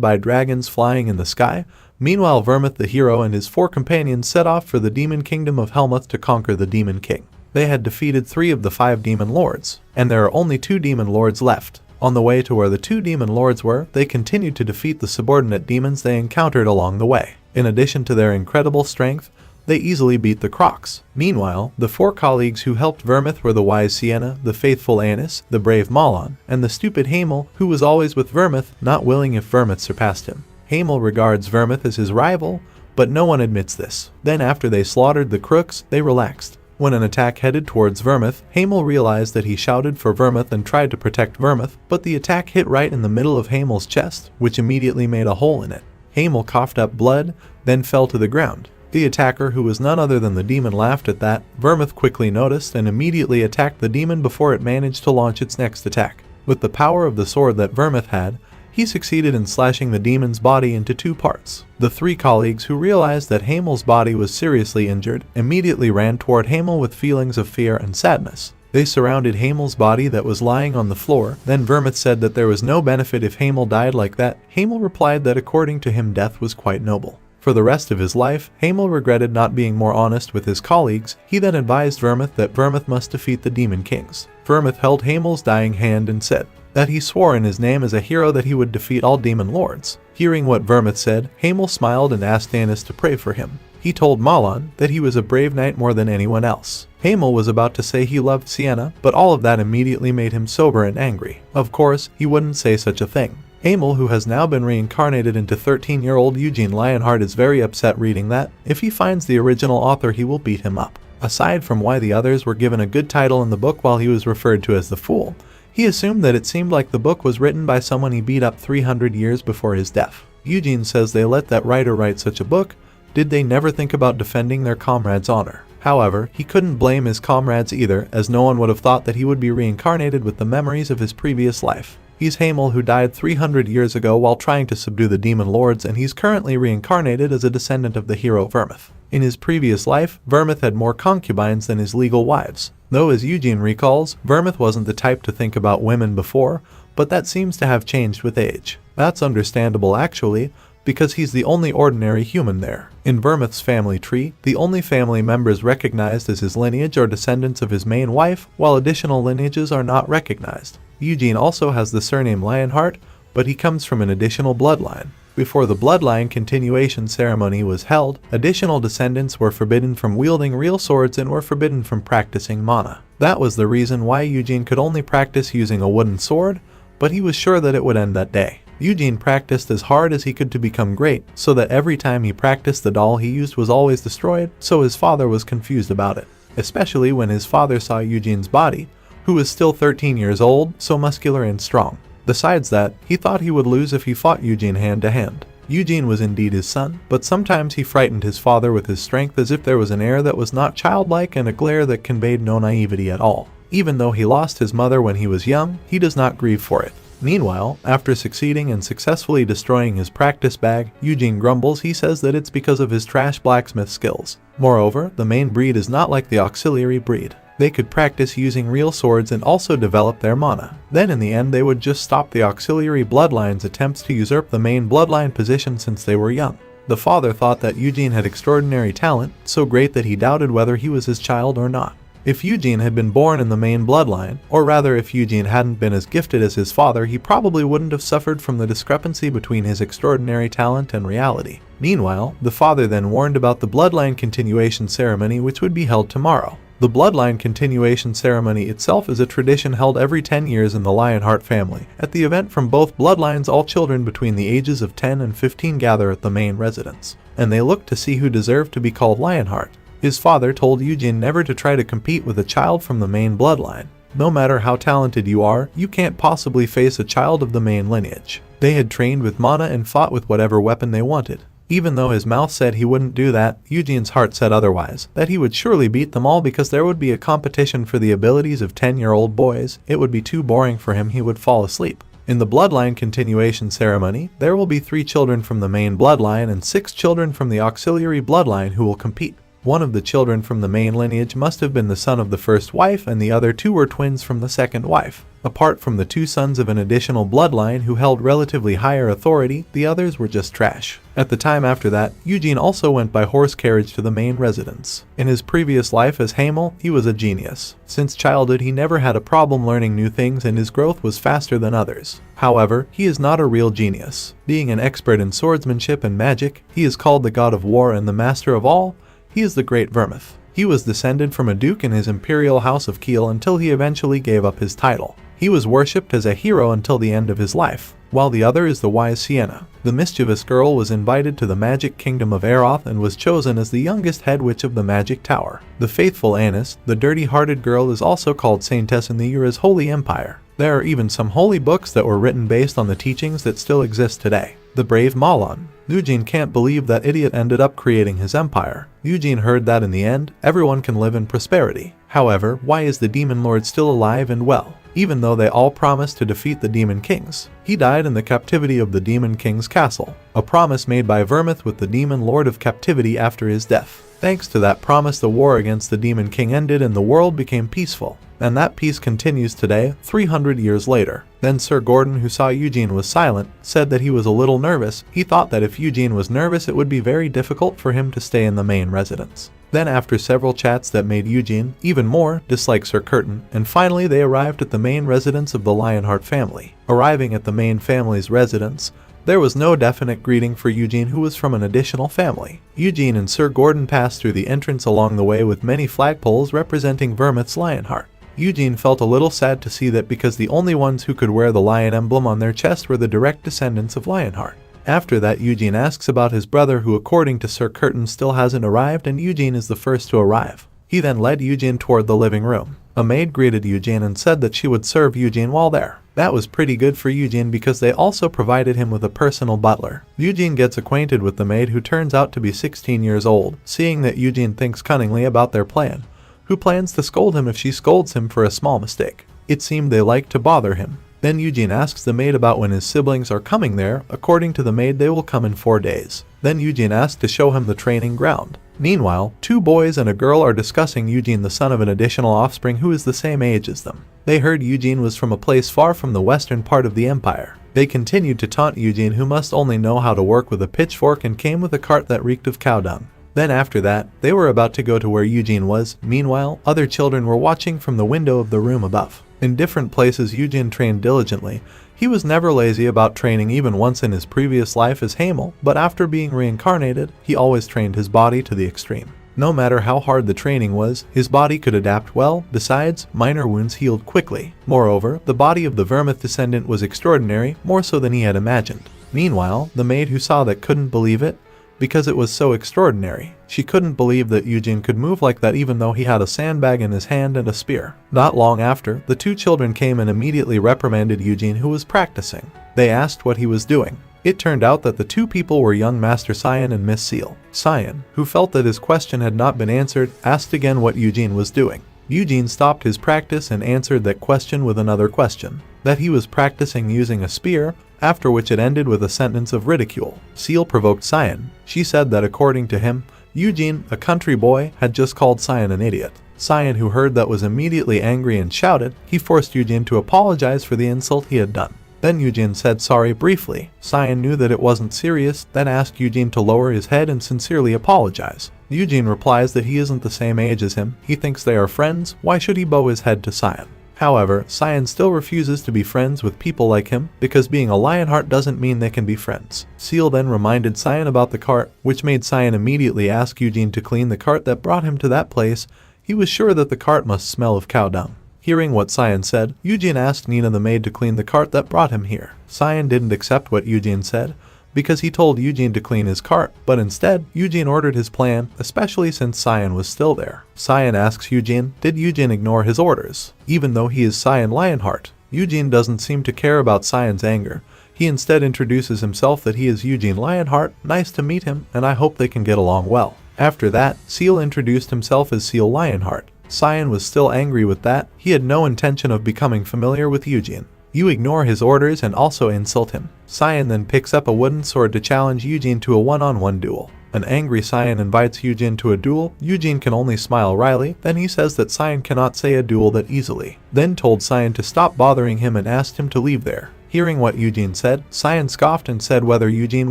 by dragons flying in the sky. Meanwhile, Vermouth the hero and his 4 companions set off for the demon kingdom of Helmuth to conquer the demon king. They had defeated 3 of the 5 demon lords, and there are only 2 demon lords left. On the way to where the 2 demon lords were, they continued to defeat the subordinate demons they encountered along the way. In addition to their incredible strength, they easily beat the Crocs. Meanwhile, the 4 colleagues who helped Vermouth were the wise Sienna, the faithful Anis, the brave Malon, and the stupid Hamel, who was always with Vermouth, not willing if Vermouth surpassed him. Hamel regards Vermouth as his rival, but no one admits this. Then after they slaughtered the crooks, they relaxed. When an attack headed towards Vermouth, Hamel realized that he shouted for Vermouth and tried to protect Vermouth, but the attack hit right in the middle of Hamel's chest, which immediately made a hole in it. Hamel coughed up blood, then fell to the ground. The attacker, who was none other than the demon, laughed at that. Vermouth quickly noticed and immediately attacked the demon before it managed to launch its next attack. With the power of the sword that Vermouth had, he succeeded in slashing the demon's body into 2 parts. The 3 colleagues, who realized that Hamel's body was seriously injured, immediately ran toward Hamel with feelings of fear and sadness. They surrounded Hamel's body that was lying on the floor. Then Vermouth said that there was no benefit if Hamel died like that. Hamel replied that according to him death was quite noble. For the rest of his life, Hamel regretted not being more honest with his colleagues. He then advised Vermouth that Vermouth must defeat the demon kings. Vermouth held Hamel's dying hand and said that he swore in his name as a hero that he would defeat all demon lords. Hearing what Vermouth said, Hamel smiled and asked Anis to pray for him. He told Malon that he was a brave knight more than anyone else. Hamel was about to say he loved Sienna, but all of that immediately made him sober and angry. Of course, he wouldn't say such a thing. Hamel, who has now been reincarnated into 13-year-old Eugene Lionheart, is very upset reading that. If he finds the original author, he will beat him up. Aside from why the others were given a good title in the book while he was referred to as the Fool, he assumed that it seemed like the book was written by someone he beat up 300 years before his death. Eugene says they let that writer write such a book. Did they never think about defending their comrade's honor? However, he couldn't blame his comrades either, as no one would have thought that he would be reincarnated with the memories of his previous life. He's Hamel, who died 300 years ago while trying to subdue the demon lords, and he's currently reincarnated as a descendant of the hero Vermouth. In his previous life, Vermouth had more concubines than his legal wives. Though, as Eugene recalls, Vermouth wasn't the type to think about women before, but that seems to have changed with age. That's understandable actually, because he's the only ordinary human there. In Vermouth's family tree, the only family members recognized as his lineage are descendants of his main wife, while additional lineages are not recognized. Eugene also has the surname Lionheart, but he comes from an additional bloodline. Before the bloodline continuation ceremony was held, additional descendants were forbidden from wielding real swords and were forbidden from practicing mana. That was the reason why Eugene could only practice using a wooden sword, but he was sure that it would end that day. Eugene practiced as hard as he could to become great, so that every time he practiced the doll he used was always destroyed, so his father was confused about it. Especially when his father saw Eugene's body, who was still 13 years old, so muscular and strong. Besides that, he thought he would lose if he fought Eugene hand to hand. Eugene was indeed his son, but sometimes he frightened his father with his strength as if there was an air that was not childlike and a glare that conveyed no naivety at all. Even though he lost his mother when he was young, he does not grieve for it. Meanwhile, after succeeding and successfully destroying his practice bag, Eugene grumbles. He says that it's because of his trash blacksmith skills. Moreover, the main breed is not like the auxiliary breed. They could practice using real swords and also develop their mana. Then in the end they would just stop the auxiliary bloodline's attempts to usurp the main bloodline position since they were young. The father thought that Eugene had extraordinary talent, so great that he doubted whether he was his child or not. If Eugene had been born in the main bloodline, or rather if Eugene hadn't been as gifted as his father, he probably wouldn't have suffered from the discrepancy between his extraordinary talent and reality. Meanwhile, the father then warned about the bloodline continuation ceremony, which would be held tomorrow. The bloodline continuation ceremony itself is a tradition held every 10 years in the Lionheart family. At the event from both bloodlines, all children between the ages of 10 and 15 gather at the main residence, and they look to see who deserved to be called Lionheart. His father told Eugene never to try to compete with a child from the main bloodline. No matter how talented you are, you can't possibly face a child of the main lineage. They had trained with mana and fought with whatever weapon they wanted. Even though his mouth said he wouldn't do that, Eugene's heart said otherwise, that he would surely beat them all because there would be a competition for the abilities of 10-year-old boys. It would be too boring for him, he would fall asleep. In the bloodline continuation ceremony, there will be 3 children from the main bloodline and 6 children from the auxiliary bloodline who will compete. One of the children from the main lineage must have been the son of the first wife, and the other 2 were twins from the second wife. Apart from the two sons of an additional bloodline who held relatively higher authority, the others were just trash. At the time after that, Eugene also went by horse carriage to the main residence. In his previous life as Hamel, he was a genius. Since childhood, he never had a problem learning new things and his growth was faster than others. However, he is not a real genius. Being an expert in swordsmanship and magic, he is called the god of war and the master of all. He is the Great Vermouth. He was descended from a duke in his imperial house of Kiel until he eventually gave up his title. He was worshipped as a hero until the end of his life, while the other is the wise Sienna. The mischievous girl was invited to the magic kingdom of Eroth and was chosen as the youngest head witch of the magic tower. The faithful Annis, the dirty-hearted girl, is also called Saintess in the Ura's Holy Empire. There are even some holy books that were written based on the teachings that still exist today. The brave Malon. Eugene can't believe that idiot ended up creating his empire. Eugene heard that in the end, everyone can live in prosperity. However, why is the demon lord still alive and well, even though they all promised to defeat the demon kings? He died in the captivity of the demon king's castle, a promise made by Vermouth with the demon lord of captivity after his death. Thanks to that promise, the war against the demon king ended and the world became peaceful. And that peace continues today, 300 years later. Then Sir Gordon, who saw Eugene was silent, said that he was a little nervous. He thought that if Eugene was nervous, it would be very difficult for him to stay in the main residence. Then after several chats that made Eugene even more dislike Sir Curtin, and finally they arrived at the main residence of the Lionheart family. Arriving at the main family's residence, there was no definite greeting for Eugene, who was from an additional family. Eugene and Sir Gordon passed through the entrance along the way with many flagpoles representing Vermouth's Lionheart. Eugene felt a little sad to see that because the only ones who could wear the lion emblem on their chest were the direct descendants of Lionheart. After that, Eugene asks about his brother, who according to Sir Curtin still hasn't arrived, and Eugene is the first to arrive. He then led Eugene toward the living room. A maid greeted Eugene and said that she would serve Eugene while there. That was pretty good for Eugene because they also provided him with a personal butler. Eugene gets acquainted with the maid, who turns out to be 16 years old. Seeing that Eugene thinks cunningly about their plan, who plans to scold him if she scolds him for a small mistake. It seemed they like to bother him. Then Eugene asks the maid about when his siblings are coming there. According to the maid, they will come in 4 days. Then Eugene asks to show him the training ground. Meanwhile, 2 boys and a girl are discussing Eugene, the son of an additional offspring who is the same age as them. They heard Eugene was from a place far from the western part of the empire. They continued to taunt Eugene, who must only know how to work with a pitchfork and came with a cart that reeked of cow dung. Then after that, they were about to go to where Eugene was. Meanwhile, other children were watching from the window of the room above. In different places, Eugene trained diligently. He was never lazy about training, even once in his previous life as Hamel, but after being reincarnated, he always trained his body to the extreme. No matter how hard the training was, his body could adapt well. Besides, minor wounds healed quickly. Moreover, the body of the Vermouth descendant was extraordinary, more so than he had imagined. Meanwhile, the maid who saw that couldn't believe it, because it was so extraordinary. She couldn't believe that Eugene could move like that, even though he had a sandbag in his hand and a spear. Not long after, the 2 children came and immediately reprimanded Eugene, who was practicing. They asked what he was doing. It turned out that the 2 people were young Master Cyan and Miss Seal. Cyan, who felt that his question had not been answered, asked again what Eugene was doing. Eugene stopped his practice and answered that question with another question, that he was practicing using a spear, after which it ended with a sentence of ridicule. Seal provoked Cyan. She said that according to him, Eugene, a country boy, had just called Cyan an idiot. Cyan, who heard that, was immediately angry and shouted. He forced Eugene to apologize for the insult he had done. Then Eugene said sorry briefly. Cyan knew that it wasn't serious, then asked Eugene to lower his head and sincerely apologize. Eugene replies that he isn't the same age as him. He thinks they are friends. Why should he bow his head to Cyan? However, Cyan still refuses to be friends with people like him, because being a Lionheart doesn't mean they can be friends. Seal then reminded Cyan about the cart, which made Cyan immediately ask Eugene to clean the cart that brought him to that place. He was sure that the cart must smell of cow dung. Hearing what Cyan said, Eugene asked Nina the maid to clean the cart that brought him here. Cyan didn't accept what Eugene said, because he told Eugene to clean his cart, but instead, Eugene ordered his plan, especially since Cyan was still there. Cyan asks Eugene, did Eugene ignore his orders? Even though he is Cyan Lionheart, Eugene doesn't seem to care about Cyan's anger. He instead introduces himself that he is Eugene Lionheart. Nice to meet him, and I hope they can get along well. After that, Seal introduced himself as Seal Lionheart. Cyan was still angry with that. He had no intention of becoming familiar with Eugene. You ignore his orders and also insult him. Cyan then picks up a wooden sword to challenge Eugene to a one-on-one duel. An angry Cyan invites Eugene to a duel. Eugene can only smile wryly, then he says that Cyan cannot say a duel that easily. Then told Cyan to stop bothering him and asked him to leave there. Hearing what Eugene said, Cyan scoffed and said whether Eugene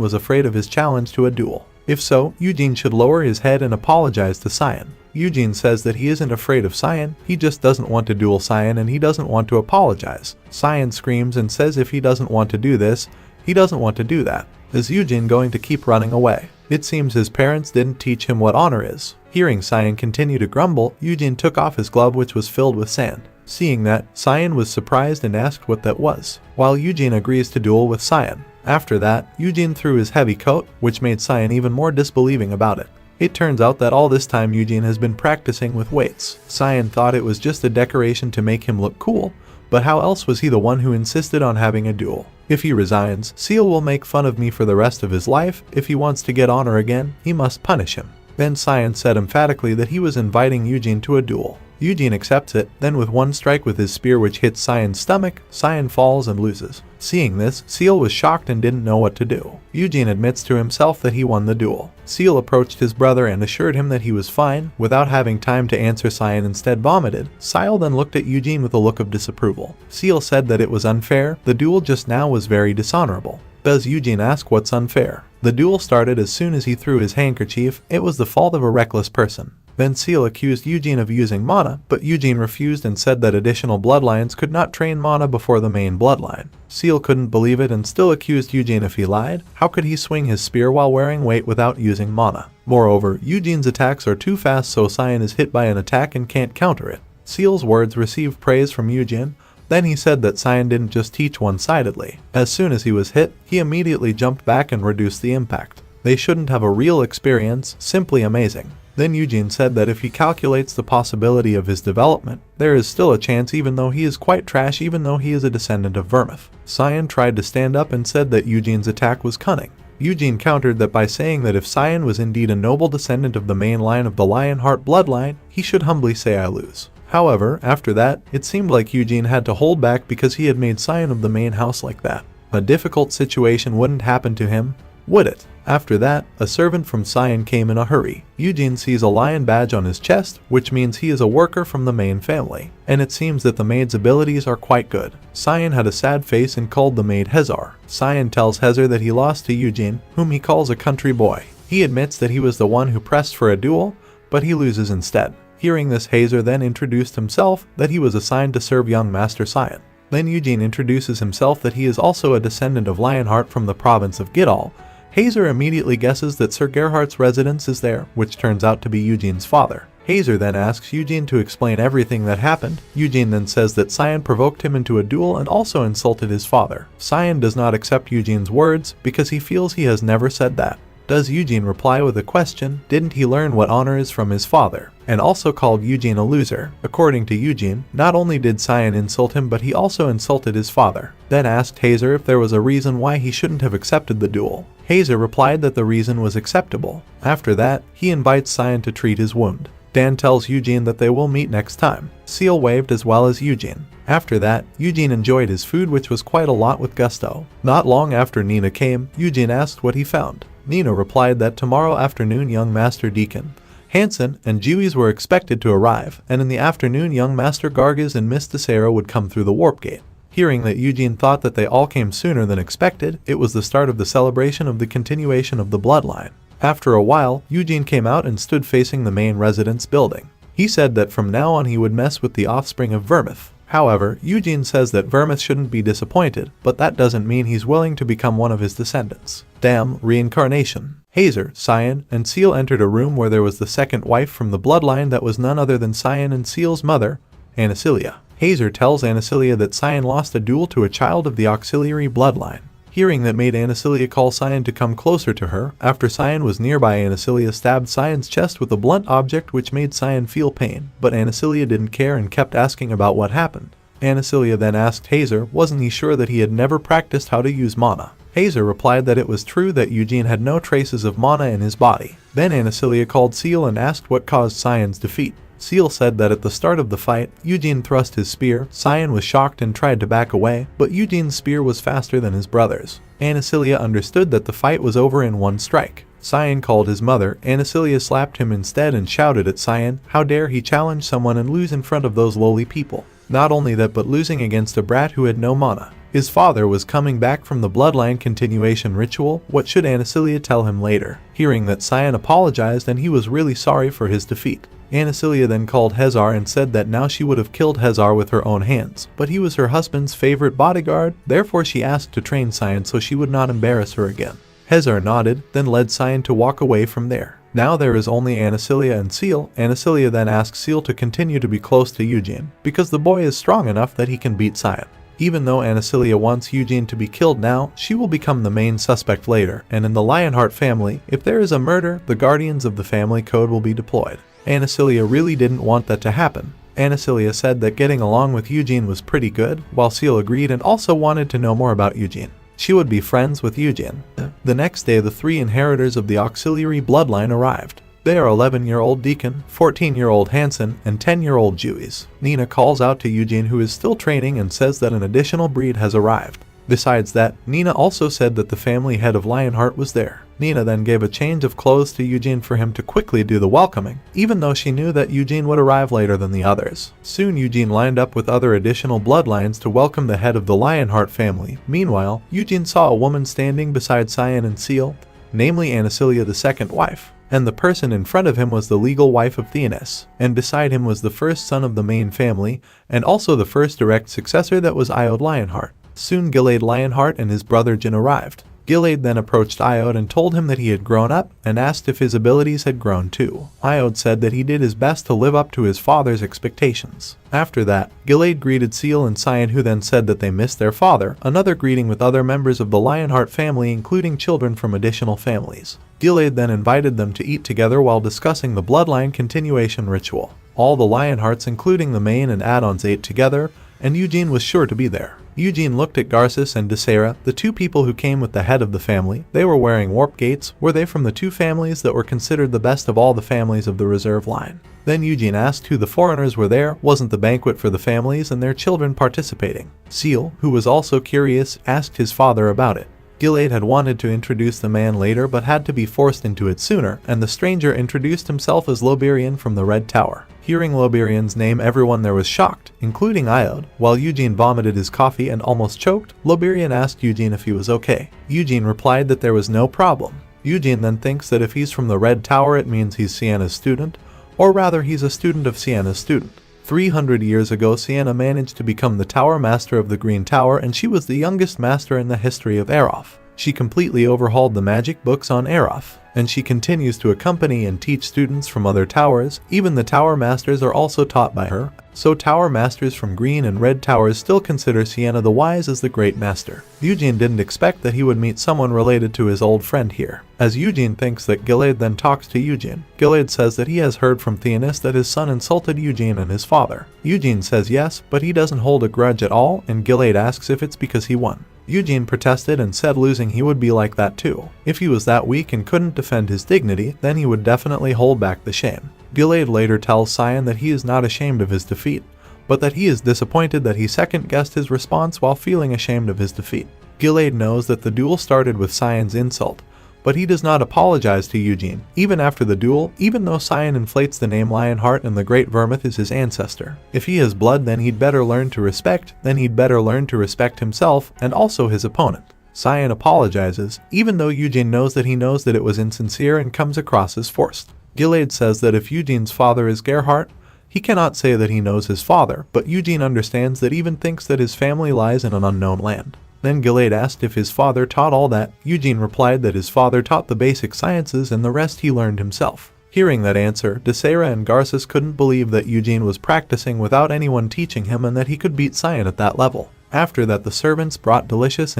was afraid of his challenge to a duel. If so, Eugene should lower his head and apologize to Cyan. Eugene says that he isn't afraid of Cyan, he just doesn't want to duel Cyan and he doesn't want to apologize. Cyan screams and says if he doesn't want to do this, he doesn't want to do that. Is Eugene going to keep running away? It seems his parents didn't teach him what honor is. Hearing Cyan continue to grumble, Eugene took off his glove which was filled with sand. Seeing that, Cyan was surprised and asked what that was, while Eugene agrees to duel with Cyan. After that, Eugene threw his heavy coat, which made Cyan even more disbelieving about it. It turns out that all this time Eugene has been practicing with weights. Cyan thought it was just a decoration to make him look cool, but how else was he the one who insisted on having a duel? If he resigns, Seal will make fun of me for the rest of his life. If he wants to get honor again, he must punish him. Then Cyan said emphatically that he was inviting Eugene to a duel. Eugene accepts it, then with one strike with his spear which hits Cyan's stomach, Cyan falls and loses. Seeing this, Seal was shocked and didn't know what to do. Eugene admits to himself that he won the duel. Seal approached his brother and assured him that he was fine. Without having time to answer, Cyan instead vomited. Seal then looked at Eugene with a look of disapproval. Seal said that it was unfair, the duel just now was very dishonorable. Does Eugene ask what's unfair? The duel started as soon as he threw his handkerchief. It was the fault of a reckless person. Then Seal accused Eugene of using mana, but Eugene refused and said that additional bloodlines could not train mana before the main bloodline. Seal couldn't believe it and still accused Eugene if he lied. How could he swing his spear while wearing weight without using mana? Moreover, Eugene's attacks are too fast, so Cyan is hit by an attack and can't counter it. Seal's words received praise from Eugene. Then he said that Cyan didn't just teach one-sidedly. As soon as he was hit, he immediately jumped back and reduced the impact. They shouldn't have a real experience, simply amazing. Then Eugene said that if he calculates the possibility of his development, there is still a chance even though he is quite trash, even though he is a descendant of Vermouth. Cyan tried to stand up and said that Eugene's attack was cunning. Eugene countered that by saying that if Cyan was indeed a noble descendant of the main line of the Lionheart bloodline, he should humbly say I lose. However, after that, it seemed like Eugene had to hold back because he had made Cyan of the main house like that. A difficult situation wouldn't happen to him, would it? After that, a servant from Cyan came in a hurry. Eugene sees a lion badge on his chest, which means he is a worker from the main family, and it seems that the maid's abilities are quite good. Cyan had a sad face and called the maid Hezar. Cyan tells Hezar that he lost to Eugene, whom he calls a country boy. He admits that he was the one who pressed for a duel, but he loses instead. Hearing this, Hezar then introduced himself, that he was assigned to serve young Master Cyan. Then Eugene introduces himself that he is also a descendant of Lionheart from the province of Gidal. Hezar immediately guesses that Sir Gerhardt's residence is there, which turns out to be Eugene's father. Hezar then asks Eugene to explain everything that happened. Eugene then says that Cyan provoked him into a duel and also insulted his father. Cyan does not accept Eugene's words because he feels he has never said that. Does Eugene reply with a question? Didn't he learn what honor is from his father? And also called Eugene a loser. According to Eugene, not only did Cyan insult him, but he also insulted his father. Then asked Hezar if there was a reason why he shouldn't have accepted the duel. Hezar replied that the reason was acceptable. After that, he invites Cyan to treat his wound. Dan tells Eugene that they will meet next time. Seal waved as well as Eugene. After that, Eugene enjoyed his food, which was quite a lot, with gusto. Not long after Nina came, Eugene asked what he found. Nina replied that tomorrow afternoon young Master Deacon Hansen and Jewies were expected to arrive, and in the afternoon young Master Gargis and Miss Desera would come through the warp gate. Hearing that Eugene thought that they all came sooner than expected, it was the start of the celebration of the continuation of the bloodline. After a while, Eugene came out and stood facing the main residence building. He said that from now on he would mess with the offspring of Vermouth. However, Eugene says that Vermouth shouldn't be disappointed, but that doesn't mean he's willing to become one of his descendants. Damn, reincarnation. Hezar, Cyan, and Seal entered a room where there was the second wife from the bloodline that was none other than Cyan and Seal's mother, Anacilia. Hezar tells Anacilia that Cyan lost a duel to a child of the auxiliary bloodline. Hearing that made Anacilia call Cyan to come closer to her. After Cyan was nearby, Anacilia stabbed Cyan's chest with a blunt object which made Cyan feel pain, but Anacilia didn't care and kept asking about what happened. Anacilia then asked Hezar wasn't he sure that he had never practiced how to use mana. Hezar replied that it was true that Eugene had no traces of mana in his body. Then Anacilia called Seal and asked what caused Cyan's defeat. Seal said that at the start of the fight, Eugene thrust his spear. Cyan was shocked and tried to back away, but Eugene's spear was faster than his brother's. Anacilia understood that the fight was over in one strike. Cyan called his mother. Anasilia slapped him instead and shouted at Cyan, how dare he challenge someone and lose in front of those lowly people. Not only that, but losing against a brat who had no mana. His father was coming back from the bloodline continuation ritual. What should Anasilia tell him later? Hearing that Cyan apologized and he was really sorry for his defeat. Anasilia then called Hezar and said that now she would have killed Hezar with her own hands, but he was her husband's favorite bodyguard, therefore she asked to train Cyan so she would not embarrass her again. Hezar nodded, then led Cyan to walk away from there. Now there is only Anasilia and Seal. Anasilia then asks Seal to continue to be close to Eugene, because the boy is strong enough that he can beat Cyan. Even though Anasilia wants Eugene to be killed now, she will become the main suspect later, and in the Lionheart family, if there is a murder, the guardians of the family code will be deployed. Anasilia really didn't want that to happen. Anasilia said that getting along with Eugene was pretty good, while Seal agreed and also wanted to know more about Eugene. She would be friends with Eugene. The next day, the three inheritors of the auxiliary bloodline arrived. They are 11-year-old Deacon, 14-year-old Hansen, and 10-year-old Jewies. Nina calls out to Eugene, who is still training, and says that an additional breed has arrived. Besides that, Nina also said that the family head of Lionheart was there. Nina then gave a change of clothes to Eugene for him to quickly do the welcoming, even though she knew that Eugene would arrive later than the others. Soon Eugene lined up with other additional bloodlines to welcome the head of the Lionheart family. Meanwhile, Eugene saw a woman standing beside Cyan and Seal, namely Anasilia, the second wife. And the person in front of him was the legal wife of Theonis, and beside him was the first son of the main family, and also the first direct successor, that was Iode Lionheart. Soon Gilad Lionheart and his brother Jin arrived. Gilad then approached Iode and told him that he had grown up, and asked if his abilities had grown too. Iode said that he did his best to live up to his father's expectations. After that, Gilad greeted Seal and Cyan, who then said that they missed their father, another greeting with other members of the Lionheart family, including children from additional families. Gilad then invited them to eat together while discussing the bloodline continuation ritual. All the Lionhearts, including the main and add-ons, ate together, and Eugene was sure to be there. Eugene looked at Garces and Desera, the two people who came with the head of the family. They were wearing warp gates. Were they from the two families that were considered the best of all the families of the reserve line? Then Eugene asked who the foreigners were there. Wasn't the banquet for the families and their children participating? Seal, who was also curious, asked his father about it. Gilad had wanted to introduce the man later but had to be forced into it sooner, and the stranger introduced himself as Loberian from the Red Tower. Hearing Loberian's name, everyone there was shocked, including Iode. While Eugene vomited his coffee and almost choked, Loberian asked Eugene if he was okay. Eugene replied that there was no problem. Eugene then thinks that if he's from the Red Tower, it means he's Sienna's student, or rather he's a student of Sienna's student. 300 years ago, Sienna managed to become the Tower Master of the Green Tower, and she was the youngest master in the history of Aeroth. She completely overhauled the magic books on Aeroth, and she continues to accompany and teach students from other towers. Even the Tower Masters are also taught by her, so Tower Masters from Green and Red Towers still consider Sienna the Wise as the Great Master. Eugene didn't expect that he would meet someone related to his old friend here. As Eugene thinks that Gilad then talks to Eugene. Gilad says that he has heard from Theonis that his son insulted Eugene and his father. Eugene says yes, but he doesn't hold a grudge at all, and Gilad asks if it's because he won. Eugene protested and said losing he would be like that too. If he was that weak and couldn't defend his dignity, then he would definitely hold back the shame. Gilad later tells Cyan that he is not ashamed of his defeat, but that he is disappointed that he second-guessed his response while feeling ashamed of his defeat. Gilad knows that the duel started with Cyan's insult, but he does not apologize to Eugene, even after the duel, even though Cyan inflates the name Lionheart and the Great Vermouth is his ancestor. If he has blood, then he'd better learn to respect himself and also his opponent. Cyan apologizes, even though Eugene knows that it was insincere and comes across as forced. Gilad says that if Eugene's father is Gerhardt, he cannot say that he knows his father, but Eugene understands that, even thinks that his family lies in an unknown land. Then Gilad asked if his father taught all that. Eugene replied that his father taught the basic sciences and the rest he learned himself. Hearing that answer, Desera and Garces couldn't believe that Eugene was practicing without anyone teaching him and that he could beat Cyan at that level. After that, the servants brought delicious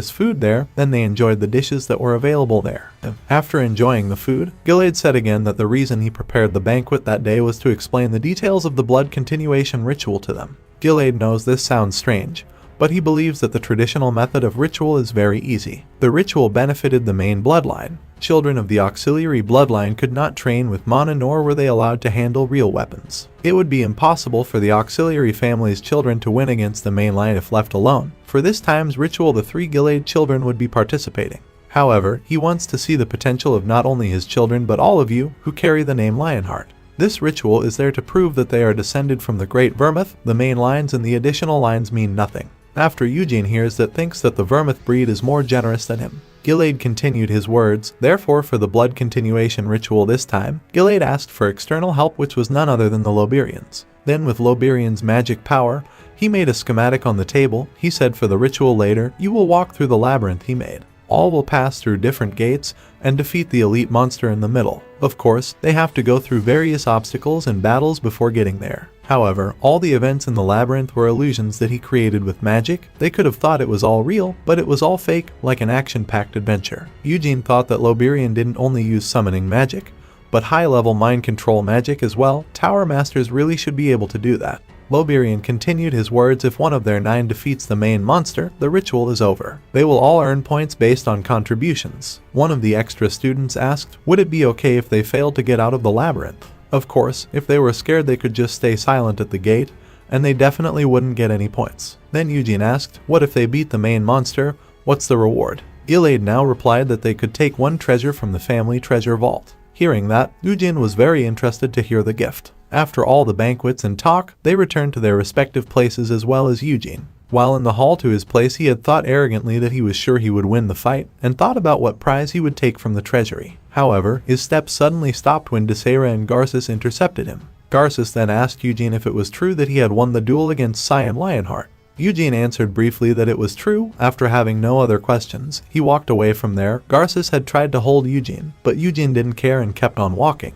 food there, then they enjoyed the dishes that were available there. After enjoying the food, Gilad said again that the reason he prepared the banquet that day was to explain the details of the blood continuation ritual to them. Gilad knows this sounds strange, but he believes that the traditional method of ritual is very easy. The ritual benefited the main bloodline. Children of the auxiliary bloodline could not train with mana, nor were they allowed to handle real weapons. It would be impossible for the auxiliary family's children to win against the main line if left alone. For this time's ritual, the three Gilad children would be participating. However, he wants to see the potential of not only his children but all of you who carry the name Lionheart. This ritual is there to prove that they are descended from the Great Vermouth. The main lines and the additional lines mean nothing. After Eugene hears that, thinks that the Vermouth breed is more generous than him. Gilead continued his words. Therefore, for the blood continuation ritual this time, Gilead asked for external help, which was none other than the Loberians. Then with Loberian's magic power, he made a schematic on the table. He said for the ritual later, you will walk through the labyrinth he made. All will pass through different gates and defeat the elite monster in the middle. Of course, they have to go through various obstacles and battles before getting there. However, all the events in the labyrinth were illusions that he created with magic. They could have thought it was all real, but it was all fake, like an action-packed adventure. Eugene thought that Loberian didn't only use summoning magic, but high-level mind control magic as well. Tower Masters really should be able to do that. Loberian continued his words. If one of their 9 defeats the main monster, the ritual is over. They will all earn points based on contributions. One of the extra students asked, would it be okay if they failed to get out of the labyrinth? Of course, if they were scared they could just stay silent at the gate, and they definitely wouldn't get any points. Then Eugene asked, what if they beat the main monster? What's the reward? Gilead now replied that they could take 1 treasure from the family treasure vault. Hearing that, Eugene was very interested to hear the gift. After all the banquets and talk, they returned to their respective places as well as Eugene. While in the hall to his place, he had thought arrogantly that he was sure he would win the fight, and thought about what prize he would take from the treasury. However, his steps suddenly stopped when Desera and Garces intercepted him. Garces then asked Eugene if it was true that he had won the duel against Cyan Lionheart. Eugene answered briefly that it was true. After having no other questions, he walked away from there. Garces had tried to hold Eugene, but Eugene didn't care and kept on walking.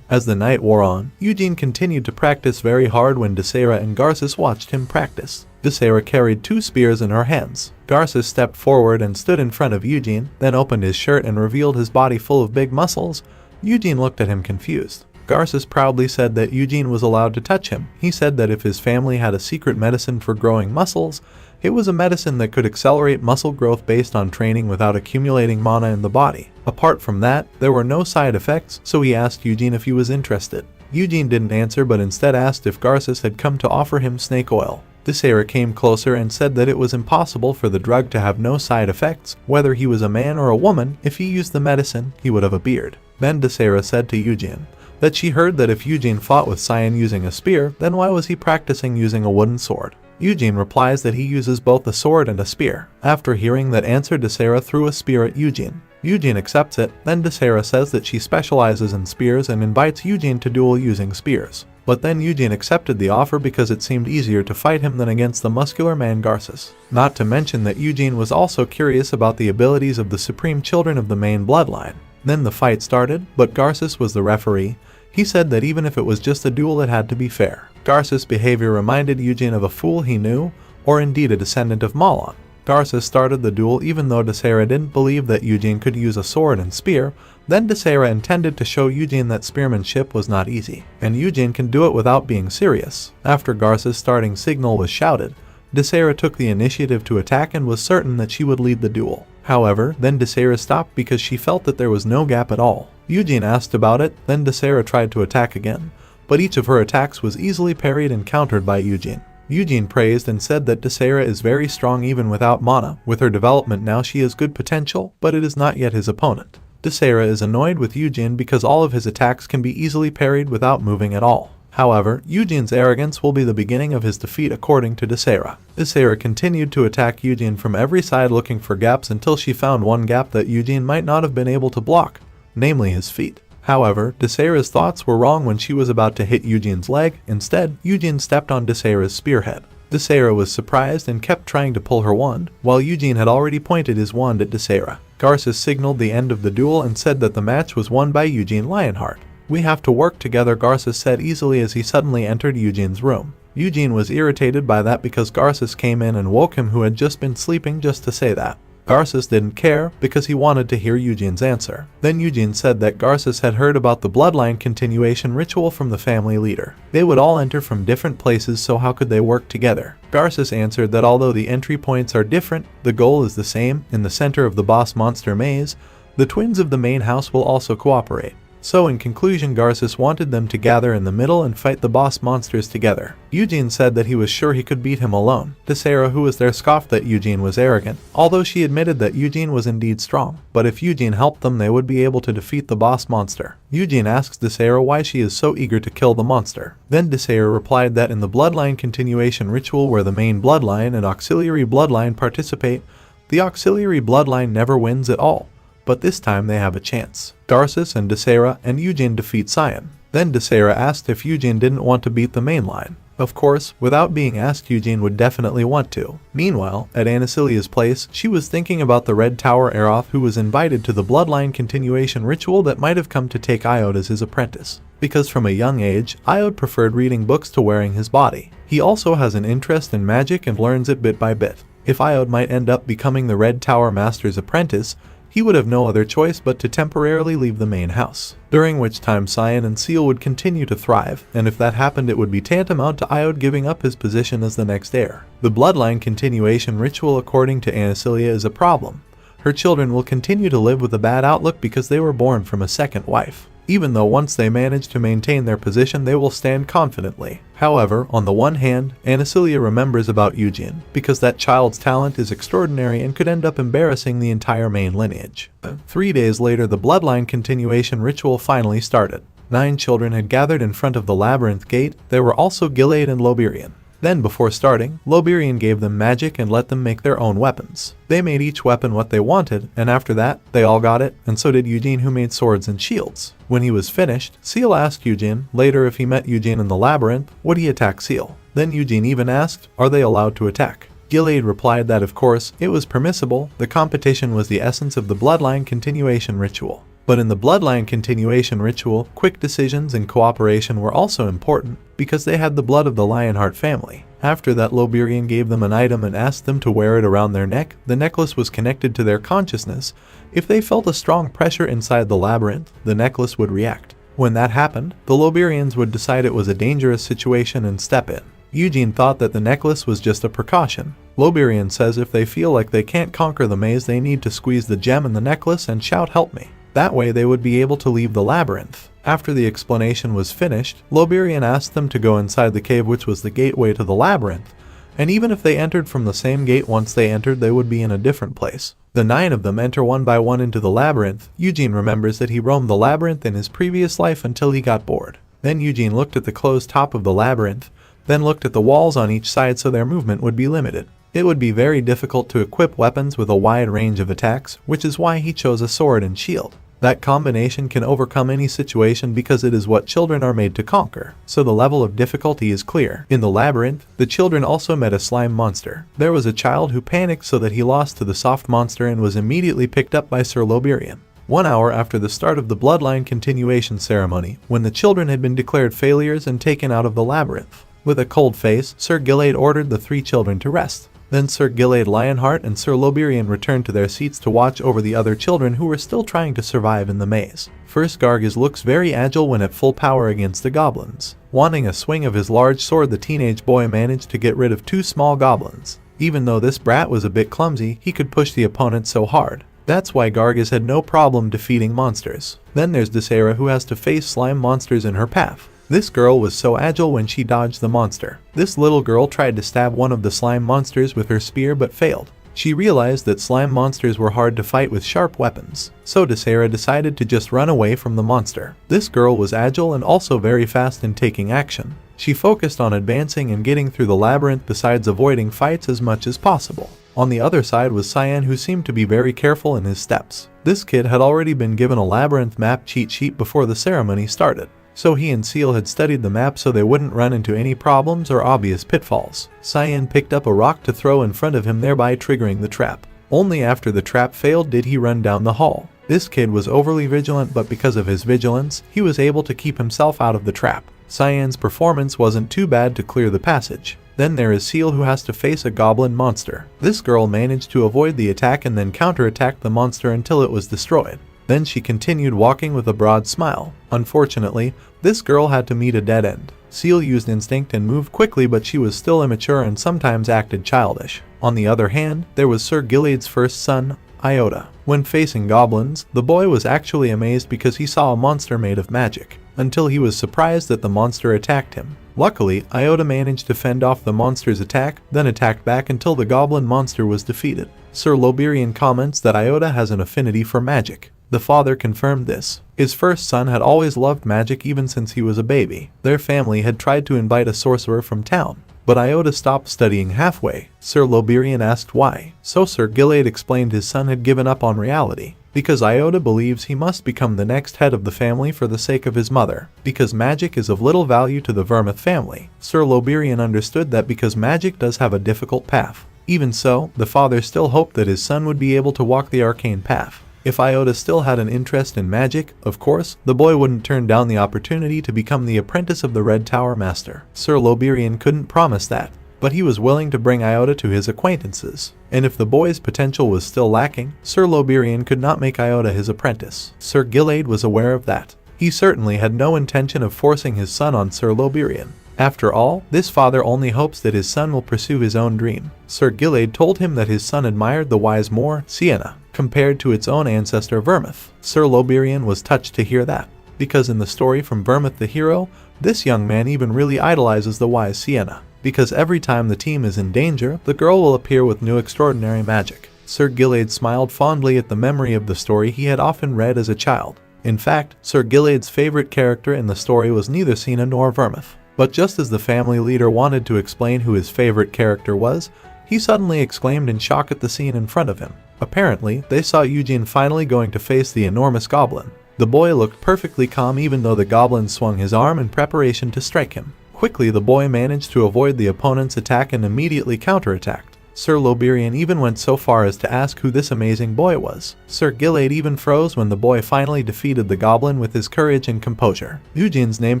As the night wore on, Eugene continued to practice very hard when Desera and Garces watched him practice. Desera carried 2 spears in her hands. Garces stepped forward and stood in front of Eugene, then opened his shirt and revealed his body full of big muscles. Eugene looked at him confused. Garces proudly said that Eugene was allowed to touch him. He said that if his family had a secret medicine for growing muscles, it was a medicine that could accelerate muscle growth based on training without accumulating mana in the body. Apart from that, there were no side effects, so he asked Eugene if he was interested. Eugene didn't answer but instead asked if Garces had come to offer him snake oil. Desera came closer and said that it was impossible for the drug to have no side effects. Whether he was a man or a woman, if he used the medicine, he would have a beard. Then Desera said to Eugene that she heard that if Eugene fought with Cyan using a spear, then why was he practicing using a wooden sword? Eugene replies that he uses both a sword and a spear. After hearing that answer, Desera threw a spear at Eugene. Eugene accepts it. Then Desera says that she specializes in spears and invites Eugene to duel using spears. But then Eugene accepted the offer because it seemed easier to fight him than against the muscular man Garces. Not to mention that Eugene was also curious about the abilities of the supreme children of the main bloodline. Then the fight started, but Garces was the referee. He said that even if it was just a duel, it had to be fair. Garces' behavior reminded Eugene of a fool he knew, or indeed a descendant of Malon. Garces started the duel even though Desera didn't believe that Eugene could use a sword and spear. Then Desera intended to show Eugene that spearmanship was not easy, and Eugene can do it without being serious. After Garces' starting signal was shouted, Desera took the initiative to attack and was certain that she would lead the duel. However, then Desera stopped because she felt that there was no gap at all. Eugene asked about it, then Desera tried to attack again, but each of her attacks was easily parried and countered by Eugene. Eugene praised and said that Desera is very strong even without mana. With her development now she has good potential, but it is not yet his opponent. Desera is annoyed with Eugene because all of his attacks can be easily parried without moving at all. However, Eugene's arrogance will be the beginning of his defeat according to Desera. Desera continued to attack Eugene from every side looking for gaps until she found one gap that Eugene might not have been able to block, namely his feet. However, Desera's thoughts were wrong when she was about to hit Eugene's leg. Instead, Eugene stepped on Desera's spearhead. Desera was surprised and kept trying to pull her wand, while Eugene had already pointed his wand at Desera. Garces signaled the end of the duel and said that the match was won by Eugene Lionheart. "We have to work together," Garces said easily as he suddenly entered Eugene's room. Eugene was irritated by that because Garces came in and woke him who had just been sleeping just to say that. Garces didn't care because he wanted to hear Eugene's answer. Then Eugene said that Garces had heard about the bloodline continuation ritual from the family leader. They would all enter from different places, so how could they work together? Garces answered that although the entry points are different, the goal is the same. In the center of the boss monster maze, the twins of the main house will also cooperate. So in conclusion, Garces wanted them to gather in the middle and fight the boss monsters together. Eugene said that he was sure he could beat him alone. Desera, who was there, scoffed that Eugene was arrogant, although she admitted that Eugene was indeed strong. But if Eugene helped them, they would be able to defeat the boss monster. Eugene asks Desera why she is so eager to kill the monster. Then Desera replied that in the bloodline continuation ritual where the main bloodline and auxiliary bloodline participate, the auxiliary bloodline never wins at all. But this time they have a chance. Garces and Desera and Eugene defeat Cyan. Then Desera asked if Eugene didn't want to beat the main line. Of course, without being asked, Eugene would definitely want to. Meanwhile, at Anacilia's place, she was thinking about the Red Tower Aeroth, who was invited to the bloodline continuation ritual that might have come to take Iode as his apprentice. Because from a young age, Iode preferred reading books to wearing his body. He also has an interest in magic and learns it bit by bit. If Iode might end up becoming the Red Tower Master's apprentice, he would have no other choice but to temporarily leave the main house, during which time Cyan and Seal would continue to thrive, and if that happened it would be tantamount to Iode giving up his position as the next heir. The bloodline continuation ritual, according to Anacilia, is a problem. Her children will continue to live with a bad outlook because they were born from a second wife. Even though once they manage to maintain their position, they will stand confidently. However, on the one hand, Anacilia remembers about Eugene, because that child's talent is extraordinary and could end up embarrassing the entire main lineage. 3 days later, the bloodline continuation ritual finally started. 9 children had gathered in front of the labyrinth gate. There were also Gilead and Loberian. Then, before starting, Loberian gave them magic and let them make their own weapons. They made each weapon what they wanted, and after that, they all got it, and so did Eugene, who made swords and shields. When he was finished, Seal asked Eugene later if he met Eugene in the labyrinth, would he attack Seal? Then Eugene even asked, are they allowed to attack? Gilead replied that of course, it was permissible. The competition was the essence of the bloodline continuation ritual. But in the bloodline continuation ritual, quick decisions and cooperation were also important, because they had the blood of the Lionheart family. After that, Loberian gave them an item and asked them to wear it around their neck. The necklace was connected to their consciousness. If they felt a strong pressure inside the labyrinth, the necklace would react. When that happened, the Loberians would decide it was a dangerous situation and step in. Eugene thought that the necklace was just a precaution. Loberian says if they feel like they can't conquer the maze, they need to squeeze the gem in the necklace and shout, help me. That way they would be able to leave the labyrinth. After the explanation was finished, Loberian asked them to go inside the cave, which was the gateway to the labyrinth, and even if they entered from the same gate, once they entered they would be in a different place. The 9 of them enter one by one into the labyrinth. Eugene remembers that he roamed the labyrinth in his previous life until he got bored. Then Eugene looked at the closed top of the labyrinth, then looked at the walls on each side so their movement would be limited. It would be very difficult to equip weapons with a wide range of attacks, which is why he chose a sword and shield. That combination can overcome any situation because it is what children are made to conquer, so the level of difficulty is clear. In the labyrinth, the children also met a slime monster. There was a child who panicked so that he lost to the soft monster and was immediately picked up by Sir Loberian. 1 hour after the start of the bloodline continuation ceremony, when the children had been declared failures and taken out of the labyrinth. With a cold face, Sir Gilead ordered the 3 children to rest. Then Sir Gilead Lionheart and Sir Loberian returned to their seats to watch over the other children who were still trying to survive in the maze. First, Gargis looks very agile when at full power against the goblins. Wanting a swing of his large sword, the teenage boy managed to get rid of 2 small goblins. Even though this brat was a bit clumsy, he could push the opponent so hard. That's why Gargis had no problem defeating monsters. Then there's Desera, who has to face slime monsters in her path. This girl was so agile when she dodged the monster. This little girl tried to stab one of the slime monsters with her spear but failed. She realized that slime monsters were hard to fight with sharp weapons, so Desera decided to just run away from the monster. This girl was agile and also very fast in taking action. She focused on advancing and getting through the labyrinth besides avoiding fights as much as possible. On the other side was Cyan, who seemed to be very careful in his steps. This kid had already been given a labyrinth map cheat sheet before the ceremony started. So he and Seal had studied the map so they wouldn't run into any problems or obvious pitfalls. Cyan picked up a rock to throw in front of him, thereby triggering the trap. Only after the trap failed did he run down the hall. This kid was overly vigilant, but because of his vigilance, he was able to keep himself out of the trap. Cyan's performance wasn't too bad to clear the passage. Then there is Seal, who has to face a goblin monster. This girl managed to avoid the attack and then counterattacked the monster until it was destroyed. Then she continued walking with a broad smile. Unfortunately, this girl had to meet a dead end. Seal used instinct and moved quickly, but she was still immature and sometimes acted childish. On the other hand, there was Sir Gilead's first son, Iota. When facing goblins, the boy was actually amazed because he saw a monster made of magic, until he was surprised that the monster attacked him. Luckily, Iota managed to fend off the monster's attack, then attacked back until the goblin monster was defeated. Sir Loberian comments that Iota has an affinity for magic. The father confirmed this. His first son had always loved magic even since he was a baby. Their family had tried to invite a sorcerer from town, but Iota stopped studying halfway. Sir Loberian asked why. So Sir Gilade explained his son had given up on reality, because Iota believes he must become the next head of the family for the sake of his mother, because magic is of little value to the Vermouth family. Sir Loberian understood that because magic does have a difficult path. Even so, the father still hoped that his son would be able to walk the arcane path. If Iota still had an interest in magic, of course, the boy wouldn't turn down the opportunity to become the apprentice of the Red Tower Master. Sir Loberian couldn't promise that, but he was willing to bring Iota to his acquaintances. And if the boy's potential was still lacking, Sir Loberian could not make Iota his apprentice. Sir Gilade was aware of that. He certainly had no intention of forcing his son on Sir Loberian. After all, this father only hopes that his son will pursue his own dream. Sir Gilade told him that his son admired the wise Moor, Sienna, compared to its own ancestor Vermouth. Sir Loberian was touched to hear that, because in the story from Vermouth the Hero, this young man even really idolizes the wise Sienna, because every time the team is in danger, the girl will appear with new extraordinary magic. Sir Gilade smiled fondly at the memory of the story he had often read as a child. In fact, Sir Gilade's favorite character in the story was neither Sienna nor Vermouth. But just as the family leader wanted to explain who his favorite character was, he suddenly exclaimed in shock at the scene in front of him. Apparently, they saw Eugene finally going to face the enormous goblin. The boy looked perfectly calm even though the goblin swung his arm in preparation to strike him. Quickly, the boy managed to avoid the opponent's attack and immediately counterattacked. Sir Loberian even went so far as to ask who this amazing boy was. Sir Gilade even froze when the boy finally defeated the goblin with his courage and composure. Eugene's name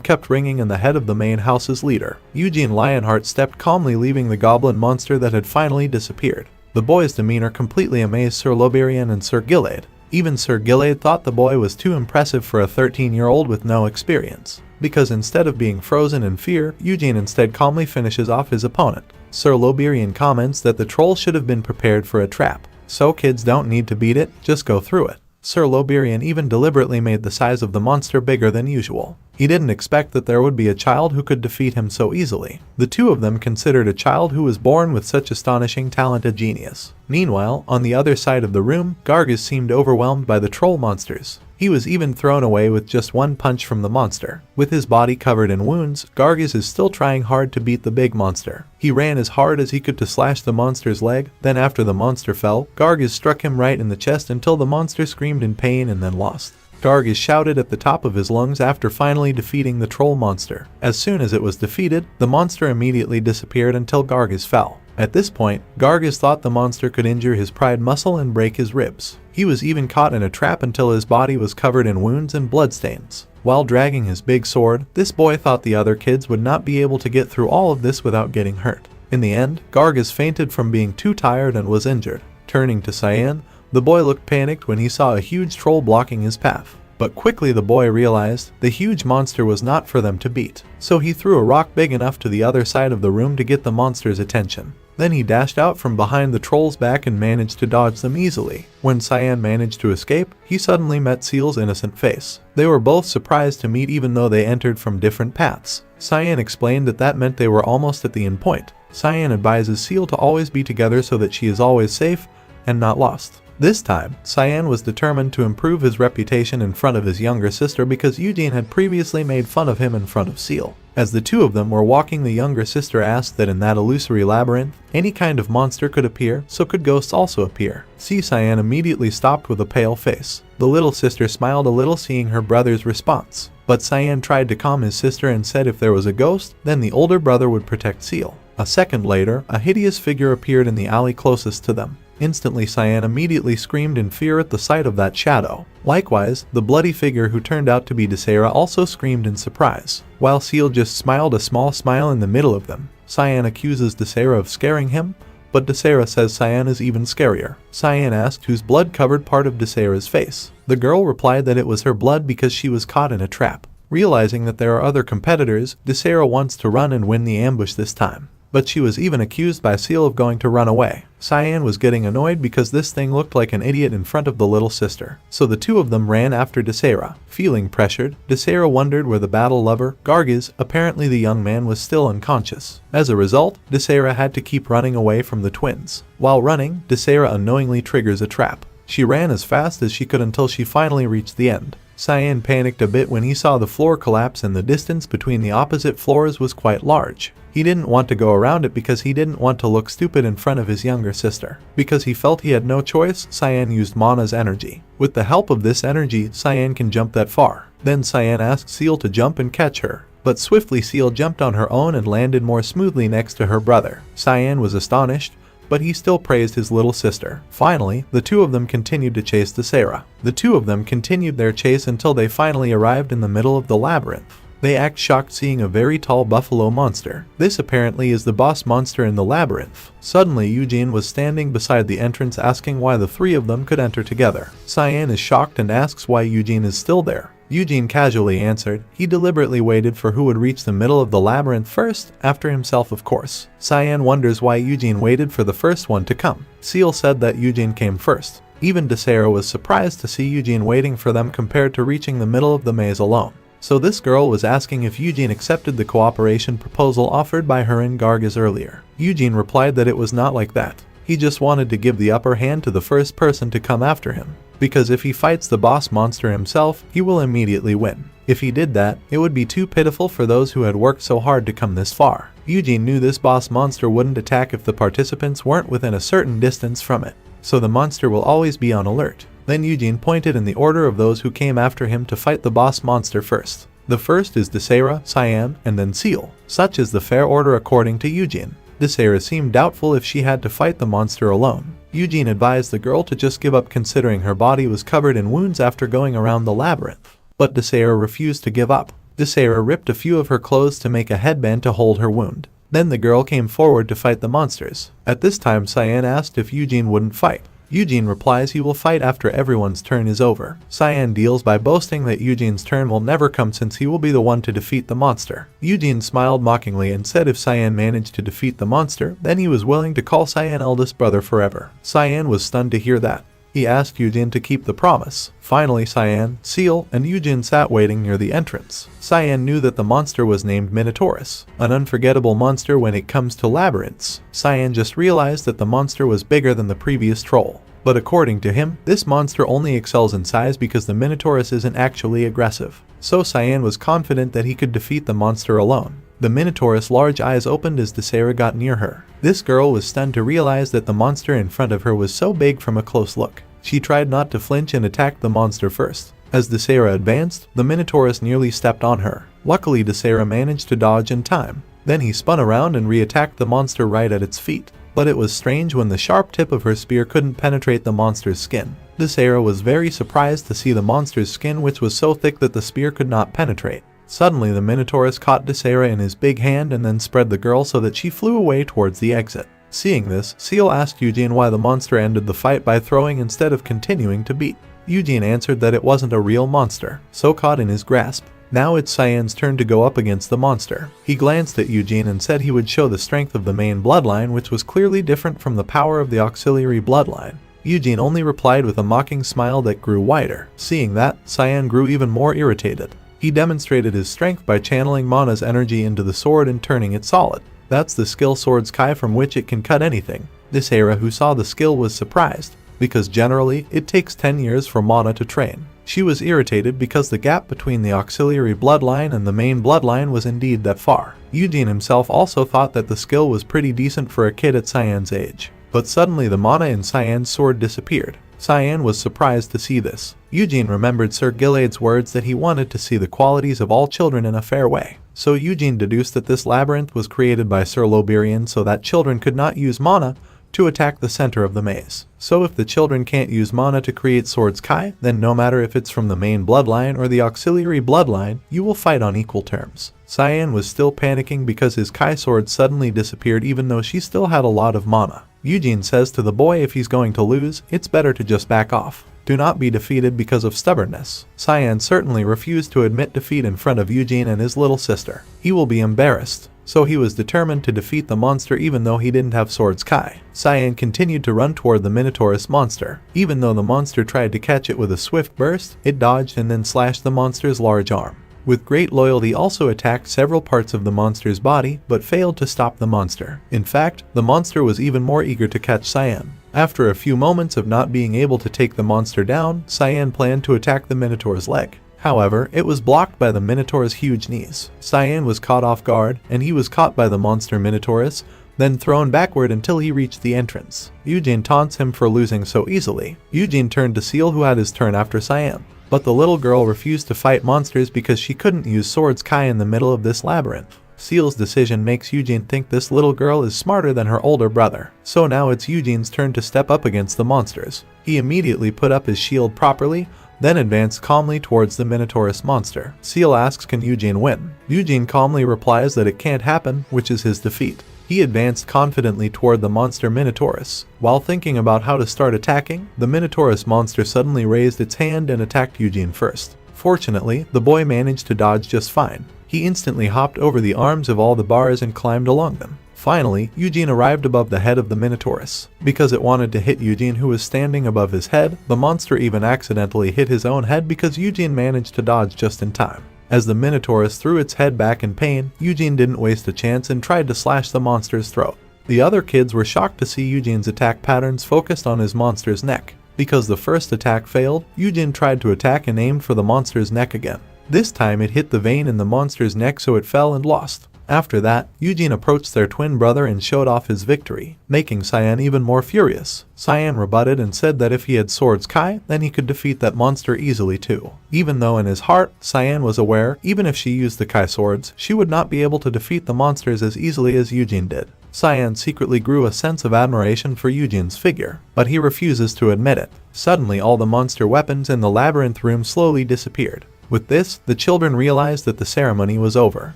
kept ringing in the head of the main house's leader. Eugene Lionheart stepped calmly, leaving the goblin monster that had finally disappeared. The boy's demeanor completely amazed Sir Loberian and Sir Gilade. Even Sir Gilade thought the boy was too impressive for a 13-year-old with no experience, because instead of being frozen in fear, Eugene instead calmly finishes off his opponent. Sir Loberian comments that the troll should have been prepared for a trap, so kids don't need to beat it, just go through it. Sir Loberian even deliberately made the size of the monster bigger than usual. He didn't expect that there would be a child who could defeat him so easily. The two of them considered a child who was born with such astonishing talent a genius. Meanwhile, on the other side of the room, Gargis seemed overwhelmed by the troll monsters. He was even thrown away with just one punch from the monster. With his body covered in wounds, Gargis is still trying hard to beat the big monster. He ran as hard as he could to slash the monster's leg, then after the monster fell, Gargis struck him right in the chest until the monster screamed in pain and then lost. Gargis shouted at the top of his lungs after finally defeating the troll monster. As soon as it was defeated, the monster immediately disappeared until Gargis fell. At this point, Gargis thought the monster could injure his pride muscle and break his ribs. He was even caught in a trap until his body was covered in wounds and bloodstains. While dragging his big sword, this boy thought the other kids would not be able to get through all of this without getting hurt. In the end, Gargis fainted from being too tired and was injured. Turning to Cyan, the boy looked panicked when he saw a huge troll blocking his path. But quickly the boy realized the huge monster was not for them to beat, so he threw a rock big enough to the other side of the room to get the monster's attention. Then he dashed out from behind the troll's back and managed to dodge them easily. When Cyan managed to escape, he suddenly met Seal's innocent face. They were both surprised to meet even though they entered from different paths. Cyan explained that meant they were almost at the end point. Cyan advises Seal to always be together so that she is always safe and not lost. This time, Cyan was determined to improve his reputation in front of his younger sister because Eugene had previously made fun of him in front of Seal. As the two of them were walking, the younger sister asked that in that illusory labyrinth, any kind of monster could appear, so could ghosts also appear. Cyan immediately stopped with a pale face. The little sister smiled a little seeing her brother's response, but Cyan tried to calm his sister and said if there was a ghost, then the older brother would protect Seal. A second later, a hideous figure appeared in the alley closest to them. Instantly, Cyan immediately screamed in fear at the sight of that shadow. Likewise, the bloody figure who turned out to be Desera also screamed in surprise, while Seal just smiled a small smile in the middle of them. Cyan accuses Desera of scaring him, but Desera says Cyan is even scarier. Cyan asked whose blood covered part of Desera's face. The girl replied that it was her blood because she was caught in a trap. Realizing that there are other competitors, Desera wants to run and win the ambush this time. but she was even accused by Seal of going to run away. Cyan was getting annoyed because this thing looked like an idiot in front of the little sister. So the two of them ran after Desera. Feeling pressured, Desera wondered where the battle lover, Gargiz, apparently the young man, was still unconscious. As a result, Desera had to keep running away from the twins. While running, Desera unknowingly triggers a trap. She ran as fast as she could until she finally reached the end. Cyan panicked a bit when he saw the floor collapse and the distance between the opposite floors was quite large. He didn't want to go around it because he didn't want to look stupid in front of his younger sister. Because he felt he had no choice, Cyan used Mana's energy. With the help of this energy, Cyan can jump that far. Then Cyan asked Seal to jump and catch her. But swiftly Seal jumped on her own and landed more smoothly next to her brother. Cyan was astonished, but he still praised his little sister. Finally, the two of them continued to chase Desera. The two of them continued their chase until they finally arrived in the middle of the labyrinth. They act shocked seeing a very tall buffalo monster. This apparently is the boss monster in the labyrinth. Suddenly Eugene was standing beside the entrance asking why the three of them could enter together. Cyan is shocked and asks why Eugene is still there. Eugene casually answered he deliberately waited for who would reach the middle of the labyrinth first, after himself of course. Cyan wonders why Eugene waited for the first one to come. Seal said that Eugene came first. Even Desera was surprised to see Eugene waiting for them compared to reaching the middle of the maze alone. So this girl was asking if Eugene accepted the cooperation proposal offered by her and Gargiz earlier. Eugene replied that it was not like that. He just wanted to give the upper hand to the first person to come after him. Because if he fights the boss monster himself, he will immediately win. If he did that, it would be too pitiful for those who had worked so hard to come this far. Eugene knew this boss monster wouldn't attack if the participants weren't within a certain distance from it. So the monster will always be on alert. Then Eugene pointed in the order of those who came after him to fight the boss monster first. The first is Desera, Cyan, and then Seal. Such is the fair order according to Eugene. Desera seemed doubtful if she had to fight the monster alone. Eugene advised the girl to just give up considering her body was covered in wounds after going around the labyrinth. But Desera refused to give up. Desera ripped a few of her clothes to make a headband to hold her wound. Then the girl came forward to fight the monsters. At this time Cyan asked if Eugene wouldn't fight. Eugene replies he will fight after everyone's turn is over. Cyan deals by boasting that Eugene's turn will never come since he will be the one to defeat the monster. Eugene smiled mockingly and said if Cyan managed to defeat the monster, then he was willing to call Cyan eldest brother forever. Cyan was stunned to hear that. He asked Eugene to keep the promise. Finally Cyan, Seal, and Eugene sat waiting near the entrance. Cyan knew that the monster was named Minotaurus, an unforgettable monster when it comes to labyrinths. Cyan just realized that the monster was bigger than the previous troll. But according to him, this monster only excels in size because the Minotaurus isn't actually aggressive. So Cyan was confident that he could defeat the monster alone. The Minotaurus' large eyes opened as Desera got near her. This girl was stunned to realize that the monster in front of her was so big from a close look. She tried not to flinch and attacked the monster first. As Desera advanced, the Minotaurus nearly stepped on her. Luckily Desera managed to dodge in time. Then he spun around and re-attacked the monster right at its feet. But it was strange when the sharp tip of her spear couldn't penetrate the monster's skin. Desera was very surprised to see the monster's skin, which was so thick that the spear could not penetrate. Suddenly the Minotaurus caught Desera in his big hand and then spread the girl so that she flew away towards the exit. Seeing this, Seal asked Eugene why the monster ended the fight by throwing instead of continuing to beat. Eugene answered that it wasn't a real monster, so caught in his grasp. Now it's Cyan's turn to go up against the monster. He glanced at Eugene and said he would show the strength of the main bloodline, which was clearly different from the power of the auxiliary bloodline. Eugene only replied with a mocking smile that grew wider. Seeing that, Cyan grew even more irritated. He demonstrated his strength by channeling Mana's energy into the sword and turning it solid. That's the skill Sword's Kai, from which it can cut anything. Desera, who saw the skill, was surprised, because generally it takes 10 years for Mana to train. She was irritated because the gap between the auxiliary bloodline and the main bloodline was indeed that far. Eugene himself also thought that the skill was pretty decent for a kid at Cyan's age. But suddenly the mana in Cyan's sword disappeared. Cyan was surprised to see this. Eugene remembered Sir Gilead's words that he wanted to see the qualities of all children in a fair way. So Eugene deduced that this labyrinth was created by Sir Loberian so that children could not use mana to attack the center of the maze. So if the children can't use mana to create Sword's Kai, then no matter if it's from the main bloodline or the auxiliary bloodline, you will fight on equal terms. Cyan was still panicking because his Kai sword suddenly disappeared even though she still had a lot of mana. Eugene says to the boy if he's going to lose, it's better to just back off. Do not be defeated because of stubbornness. Cyan certainly refused to admit defeat in front of Eugene and his little sister. He will be embarrassed. so he was determined to defeat the monster even though he didn't have Swords Kai. Cyan continued to run toward the Minotaurus monster. Even though the monster tried to catch it with a swift burst, it dodged and then slashed the monster's large arm. With great loyalty also attacked several parts of the monster's body, but failed to stop the monster. In fact, the monster was even more eager to catch Cyan. After a few moments of not being able to take the monster down, Cyan planned to attack the Minotaur's leg. However, it was blocked by the Minotaur's huge knees. Cyan was caught off guard, and he was caught by the monster Minotaurus, then thrown backward until he reached the entrance. Eugene taunts him for losing so easily. Eugene turned to Seal, who had his turn after Cyan. But the little girl refused to fight monsters because she couldn't use Swords Kai in the middle of this labyrinth. Seal's decision makes Eugene think this little girl is smarter than her older brother. So now it's Eugene's turn to step up against the monsters. He immediately put up his shield properly, then advanced calmly towards the Minotaurus monster. Seal asks, can Eugene win? Eugene calmly replies that it can't happen, which is his defeat. He advanced confidently toward the monster Minotaurus. While thinking about how to start attacking, the Minotaurus monster suddenly raised its hand and attacked Eugene first. Fortunately, the boy managed to dodge just fine. He instantly hopped over the arms of all the bars and climbed along them. Finally, Eugene arrived above the head of the Minotaurus. Because it wanted to hit Eugene, who was standing above his head, the monster even accidentally hit his own head because Eugene managed to dodge just in time. As the Minotaurus threw its head back in pain, Eugene didn't waste a chance and tried to slash the monster's throat. The other kids were shocked to see Eugene's attack patterns focused on his monster's neck. Because the first attack failed, Eugene tried to attack and aimed for the monster's neck again. This time it hit the vein in the monster's neck, so it fell and lost. After that, Eugene approached their twin brother and showed off his victory, making Cyan even more furious. Cyan rebutted and said that if he had Swords Kai, then he could defeat that monster easily too. Even though in his heart, Cyan was aware even if she used the Kai swords, she would not be able to defeat the monsters as easily as Eugene did. Cyan secretly grew a sense of admiration for Eugene's figure, but he refuses to admit it. Suddenly all the monster weapons in the labyrinth room slowly disappeared. With this, the children realized that the ceremony was over.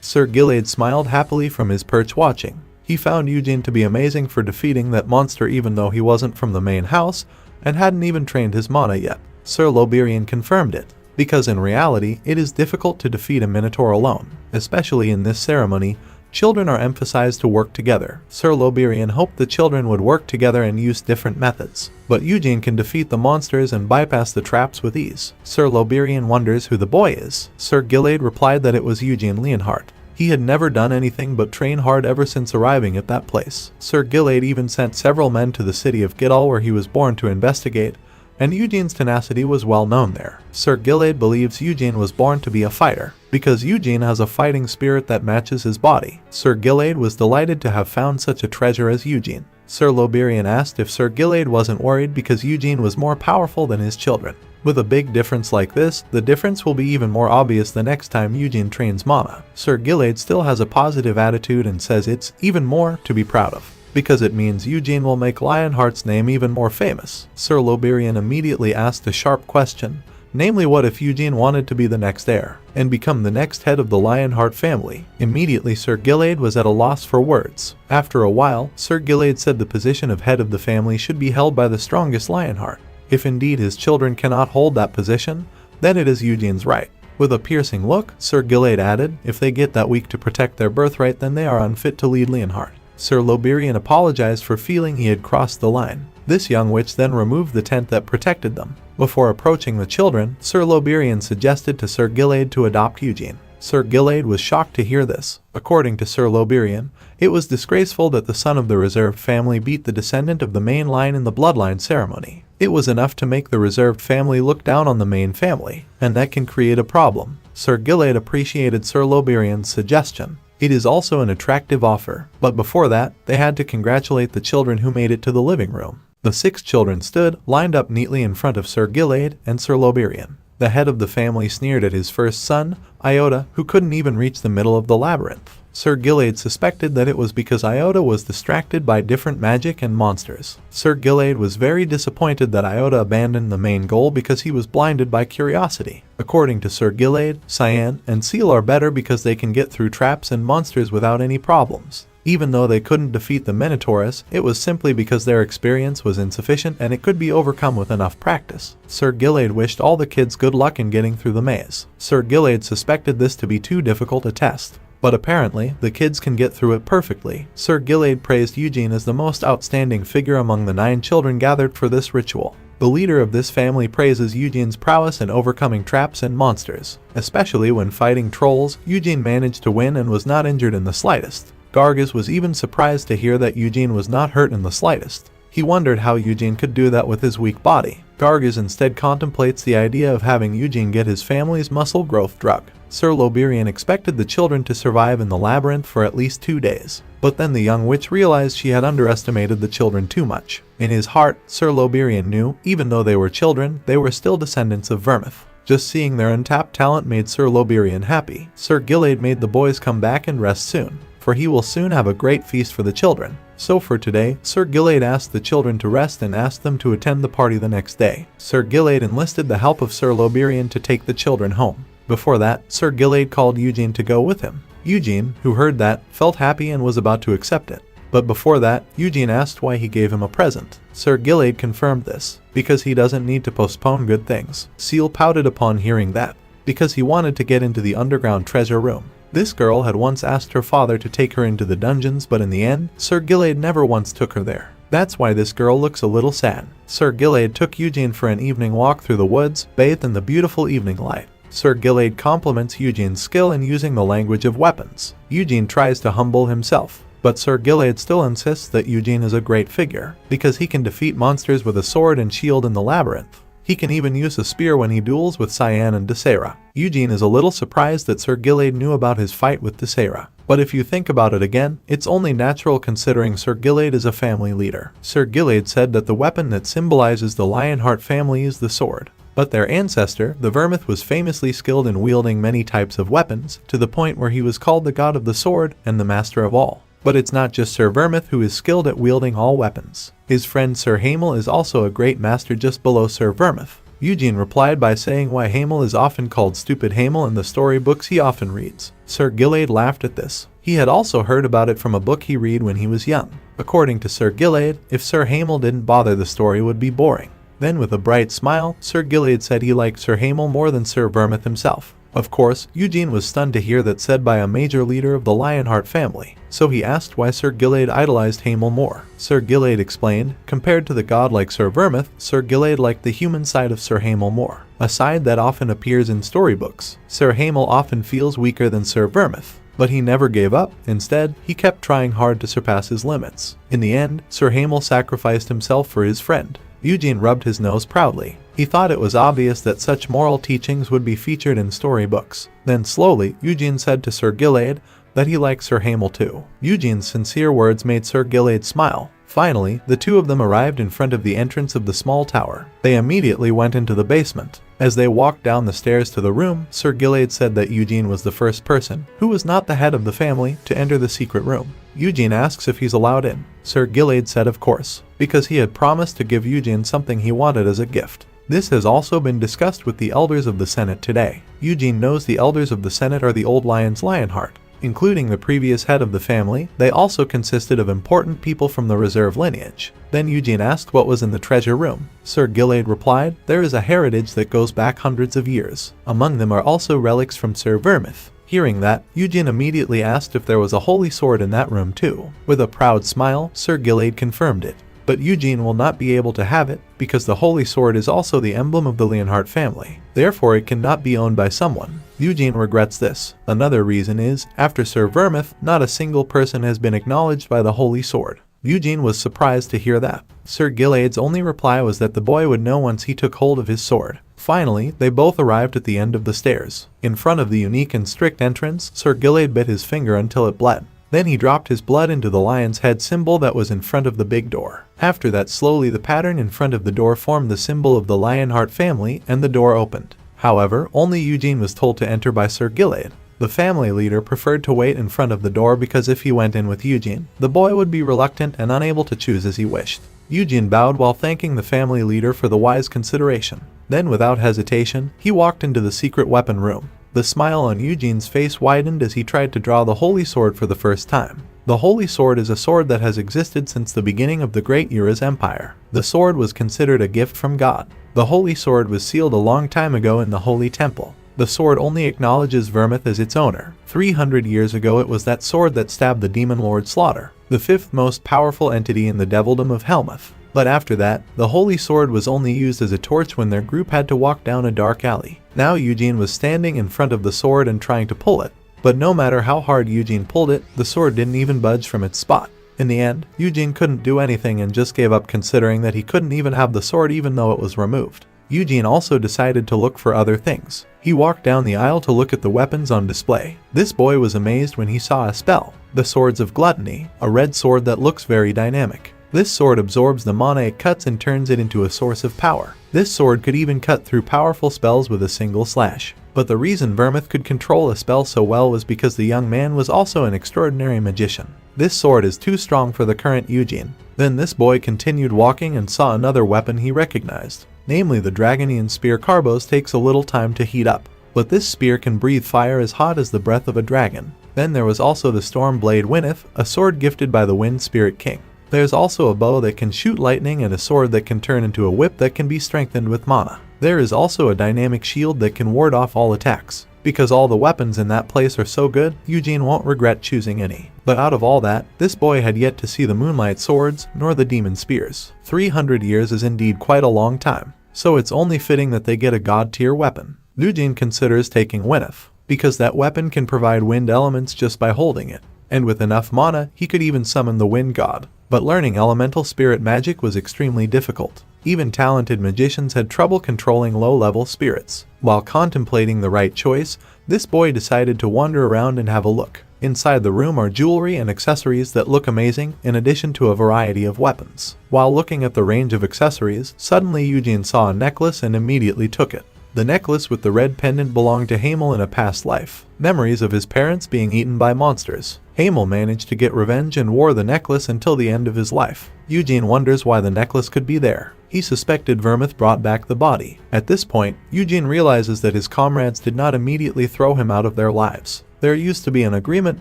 Sir Gilade smiled happily from his perch watching. He found Eugene to be amazing for defeating that monster even though he wasn't from the main house and hadn't even trained his mana yet. Sir Loberian confirmed it, because in reality it is difficult to defeat a Minotaur alone. Especially in this ceremony, children are emphasized to work together. Sir Loberian hoped the children would work together and use different methods. But Eugene can defeat the monsters and bypass the traps with ease. Sir Loberian wonders who the boy is. Sir Gilade replied that it was Eugene Lionheart. He had never done anything but train hard ever since arriving at that place. Sir Gilade even sent several men to the city of Gidal where he was born to investigate, and Eugene's tenacity was well known there. Sir Gilade believes Eugene was born to be a fighter, because Eugene has a fighting spirit that matches his body. Sir Gilade was delighted to have found such a treasure as Eugene. Sir Loberian asked if Sir Gilade wasn't worried because Eugene was more powerful than his children. With a big difference like this, the difference will be even more obvious the next time Eugene trains Mana. Sir Gilade still has a positive attitude and says it's even more to be proud of, because it means Eugene will make Lionheart's name even more famous. Sir Loberian immediately asked a sharp question, namely what if Eugene wanted to be the next heir, and become the next head of the Lionheart family. Immediately Sir Gilade was at a loss for words. After a while, Sir Gilade said the position of head of the family should be held by the strongest Lionheart. If indeed his children cannot hold that position, then it is Eugene's right. With a piercing look, Sir Gilade added, if they get that weak to protect their birthright, then they are unfit to lead Lionheart. Sir Loberian apologized for feeling he had crossed the line. This young witch then removed the tent that protected them. Before approaching the children, Sir Loberian suggested to Sir Gilade to adopt Eugene. Sir Gilade was shocked to hear this. According to Sir Loberian, it was disgraceful that the son of the reserved family beat the descendant of the main line in the bloodline ceremony. It was enough to make the reserved family look down on the main family, and that can create a problem. Sir Gilade appreciated Sir Loberian's suggestion. It is also an attractive offer, but before that, they had to congratulate the children who made it to the living room. The 6 children stood, lined up neatly in front of Sir Gilade and Sir Loberian. The head of the family sneered at his first son, Iota, who couldn't even reach the middle of the labyrinth. Sir Gilade suspected that it was because Iota was distracted by different magic and monsters. Sir Gilade was very disappointed that Iota abandoned the main goal because he was blinded by curiosity. According to Sir Gilade, Cyan and Seal are better because they can get through traps and monsters without any problems. Even though they couldn't defeat the Minotaurus, it was simply because their experience was insufficient and it could be overcome with enough practice. Sir Gilade wished all the kids good luck in getting through the maze. Sir Gilade suspected this to be too difficult a test. but apparently the kids can get through it perfectly. Sir Gilade praised Eugene as the most outstanding figure among the 9 children gathered for this ritual. The leader of this family praises Eugene's prowess in overcoming traps and monsters. Especially when fighting trolls, Eugene managed to win and was not injured in the slightest. Gargis was even surprised to hear that Eugene was not hurt in the slightest. He wondered how Eugene could do that with his weak body. Gargis instead contemplates the idea of having Eugene get his family's muscle growth drug. Sir Loberian expected the children to survive in the labyrinth for at least 2 days. But then the young witch realized she had underestimated the children too much. In his heart, Sir Loberian knew, even though they were children, they were still descendants of Vermouth. Just seeing their untapped talent made Sir Loberian happy. Sir Gilade made the boys come back and rest soon, for he will soon have a great feast for the children. So for today, Sir Gilade asked the children to rest and asked them to attend the party the next day. Sir Gilade enlisted the help of Sir Loberian to take the children home. Before that, Sir Gilade called Eugene to go with him. Eugene, who heard that, felt happy and was about to accept it. But before that, Eugene asked why he gave him a present. Sir Gilade confirmed this, because he doesn't need to postpone good things. Seal pouted upon hearing that, because he wanted to get into the underground treasure room. This girl had once asked her father to take her into the dungeons, but in the end, Sir Gilade never once took her there. That's why this girl looks a little sad. Sir Gilade took Eugene for an evening walk through the woods, bathed in the beautiful evening light. Sir Gilade compliments Eugene's skill in using the language of weapons. Eugene tries to humble himself, but Sir Gilade still insists that Eugene is a great figure, because he can defeat monsters with a sword and shield in the labyrinth. He can even use a spear when he duels with Cyan and Desera. Eugene is a little surprised that Sir Gilade knew about his fight with Desera. But if you think about it again, it's only natural considering Sir Gilade is a family leader. Sir Gilade said that the weapon that symbolizes the Lionheart family is the sword. But their ancestor, the Vermouth, was famously skilled in wielding many types of weapons, to the point where he was called the god of the sword and the master of all. But it's not just Sir Vermouth who is skilled at wielding all weapons. His friend Sir Hamel is also a great master just below Sir Vermouth. Eugene replied by saying why Hamel is often called Stupid Hamel in the storybooks he often reads. Sir Gilade laughed at this. He had also heard about it from a book he read when he was young. According to Sir Gilade, if Sir Hamel didn't bother, the story would be boring. Then with a bright smile, Sir Gilade said he liked Sir Hamel more than Sir Vermouth himself. Of course, Eugene was stunned to hear that said by a major leader of the Lionheart family, so he asked why Sir Gilade idolized Hamel more. Sir Gilade explained, compared to the god like Sir Vermouth, Sir Gilade liked the human side of Sir Hamel more, a side that often appears in storybooks. Sir Hamel often feels weaker than Sir Vermouth, but he never gave up. Instead, he kept trying hard to surpass his limits. In the end, Sir Hamel sacrificed himself for his friend. Eugene rubbed his nose proudly. He thought it was obvious that such moral teachings would be featured in storybooks. Then slowly, Eugene said to Sir Gilade that he liked Sir Hamel too. Eugene's sincere words made Sir Gilade smile. Finally, the two of them arrived in front of the entrance of the small tower. They immediately went into the basement. As they walked down the stairs to the room, Sir Gilade said that Eugene was the first person, who was not the head of the family, to enter the secret room. Eugene asks if he's allowed in. Sir Gilade said of course, because he had promised to give Eugene something he wanted as a gift. This has also been discussed with the elders of the Senate today. Eugene knows the elders of the Senate are the old lions Lionheart. Including the previous head of the family, they also consisted of important people from the reserve lineage. Then Eugene asked what was in the treasure room. Sir Gilade replied, there is a heritage that goes back hundreds of years. Among them are also relics from Sir Vermouth. Hearing that, Eugene immediately asked if there was a holy sword in that room too. With a proud smile, Sir Gilade confirmed it. But Eugene will not be able to have it, because the holy sword is also the emblem of the Lionheart family. Therefore it cannot be owned by someone. Eugene regrets this. Another reason is, after Sir Vermouth, not a single person has been acknowledged by the holy sword. Eugene was surprised to hear that. Sir Gilade's only reply was that the boy would know once he took hold of his sword. Finally, they both arrived at the end of the stairs. In front of the unique and strict entrance, Sir Gilade bit his finger until it bled. Then he dropped his blood into the lion's head symbol that was in front of the big door. After that, slowly the pattern in front of the door formed the symbol of the Lionheart family, and the door opened. However, only Eugene was told to enter by Sir Gilade. The family leader preferred to wait in front of the door because if he went in with Eugene, the boy would be reluctant and unable to choose as he wished. Eugene bowed while thanking the family leader for the wise consideration. Then, without hesitation, he walked into the secret weapon room. The smile on Eugene's face widened as he tried to draw the holy sword for the first time. The holy sword is a sword that has existed since the beginning of the Great Ura's empire. The sword was considered a gift from God. The holy sword was sealed a long time ago in the holy temple. The sword only acknowledges Vermouth as its owner. 300 years ago it was that sword that stabbed the demon lord Slaughter, the fifth most powerful entity in the devildom of Helmuth. But after that, the holy sword was only used as a torch when their group had to walk down a dark alley. Now Eugene was standing in front of the sword and trying to pull it. But no matter how hard Eugene pulled it, the sword didn't even budge from its spot. In the end, Eugene couldn't do anything and just gave up, considering that he couldn't even have the sword even though it was removed. Eugene also decided to look for other things. He walked down the aisle to look at the weapons on display. This boy was amazed when he saw a spell, the Swords of Gluttony, a red sword that looks very dynamic. This sword absorbs the mana it cuts and turns it into a source of power. This sword could even cut through powerful spells with a single slash. But the reason Vermouth could control a spell so well was because the young man was also an extraordinary magician. This sword is too strong for the current Eugene. Then this boy continued walking and saw another weapon he recognized. Namely, the Dragonian spear Carbos takes a little time to heat up. But this spear can breathe fire as hot as the breath of a dragon. Then there was also the Storm Blade Winneth, a sword gifted by the Wind Spirit King. There's also a bow that can shoot lightning and a sword that can turn into a whip that can be strengthened with mana. There is also a dynamic shield that can ward off all attacks. Because all the weapons in that place are so good, Eugene won't regret choosing any. But out of all that, this boy had yet to see the Moonlight Swords, nor the Demon Spears. 300 years is indeed quite a long time, so it's only fitting that they get a god-tier weapon. Eugene considers taking Winneth, because that weapon can provide wind elements just by holding it. And with enough mana, he could even summon the Wind God. But learning elemental spirit magic was extremely difficult. Even talented magicians had trouble controlling low-level spirits. While contemplating the right choice, this boy decided to wander around and have a look. Inside the room are jewelry and accessories that look amazing, in addition to a variety of weapons. While looking at the range of accessories, suddenly Eugene saw a necklace and immediately took it. The necklace with the red pendant belonged to Hamel in a past life. Memories of his parents being eaten by monsters. Hamel managed to get revenge and wore the necklace until the end of his life. Eugene wonders why the necklace could be there. He suspected Vermouth brought back the body. At this point, Eugene realizes that his comrades did not immediately throw him out of their lives. There used to be an agreement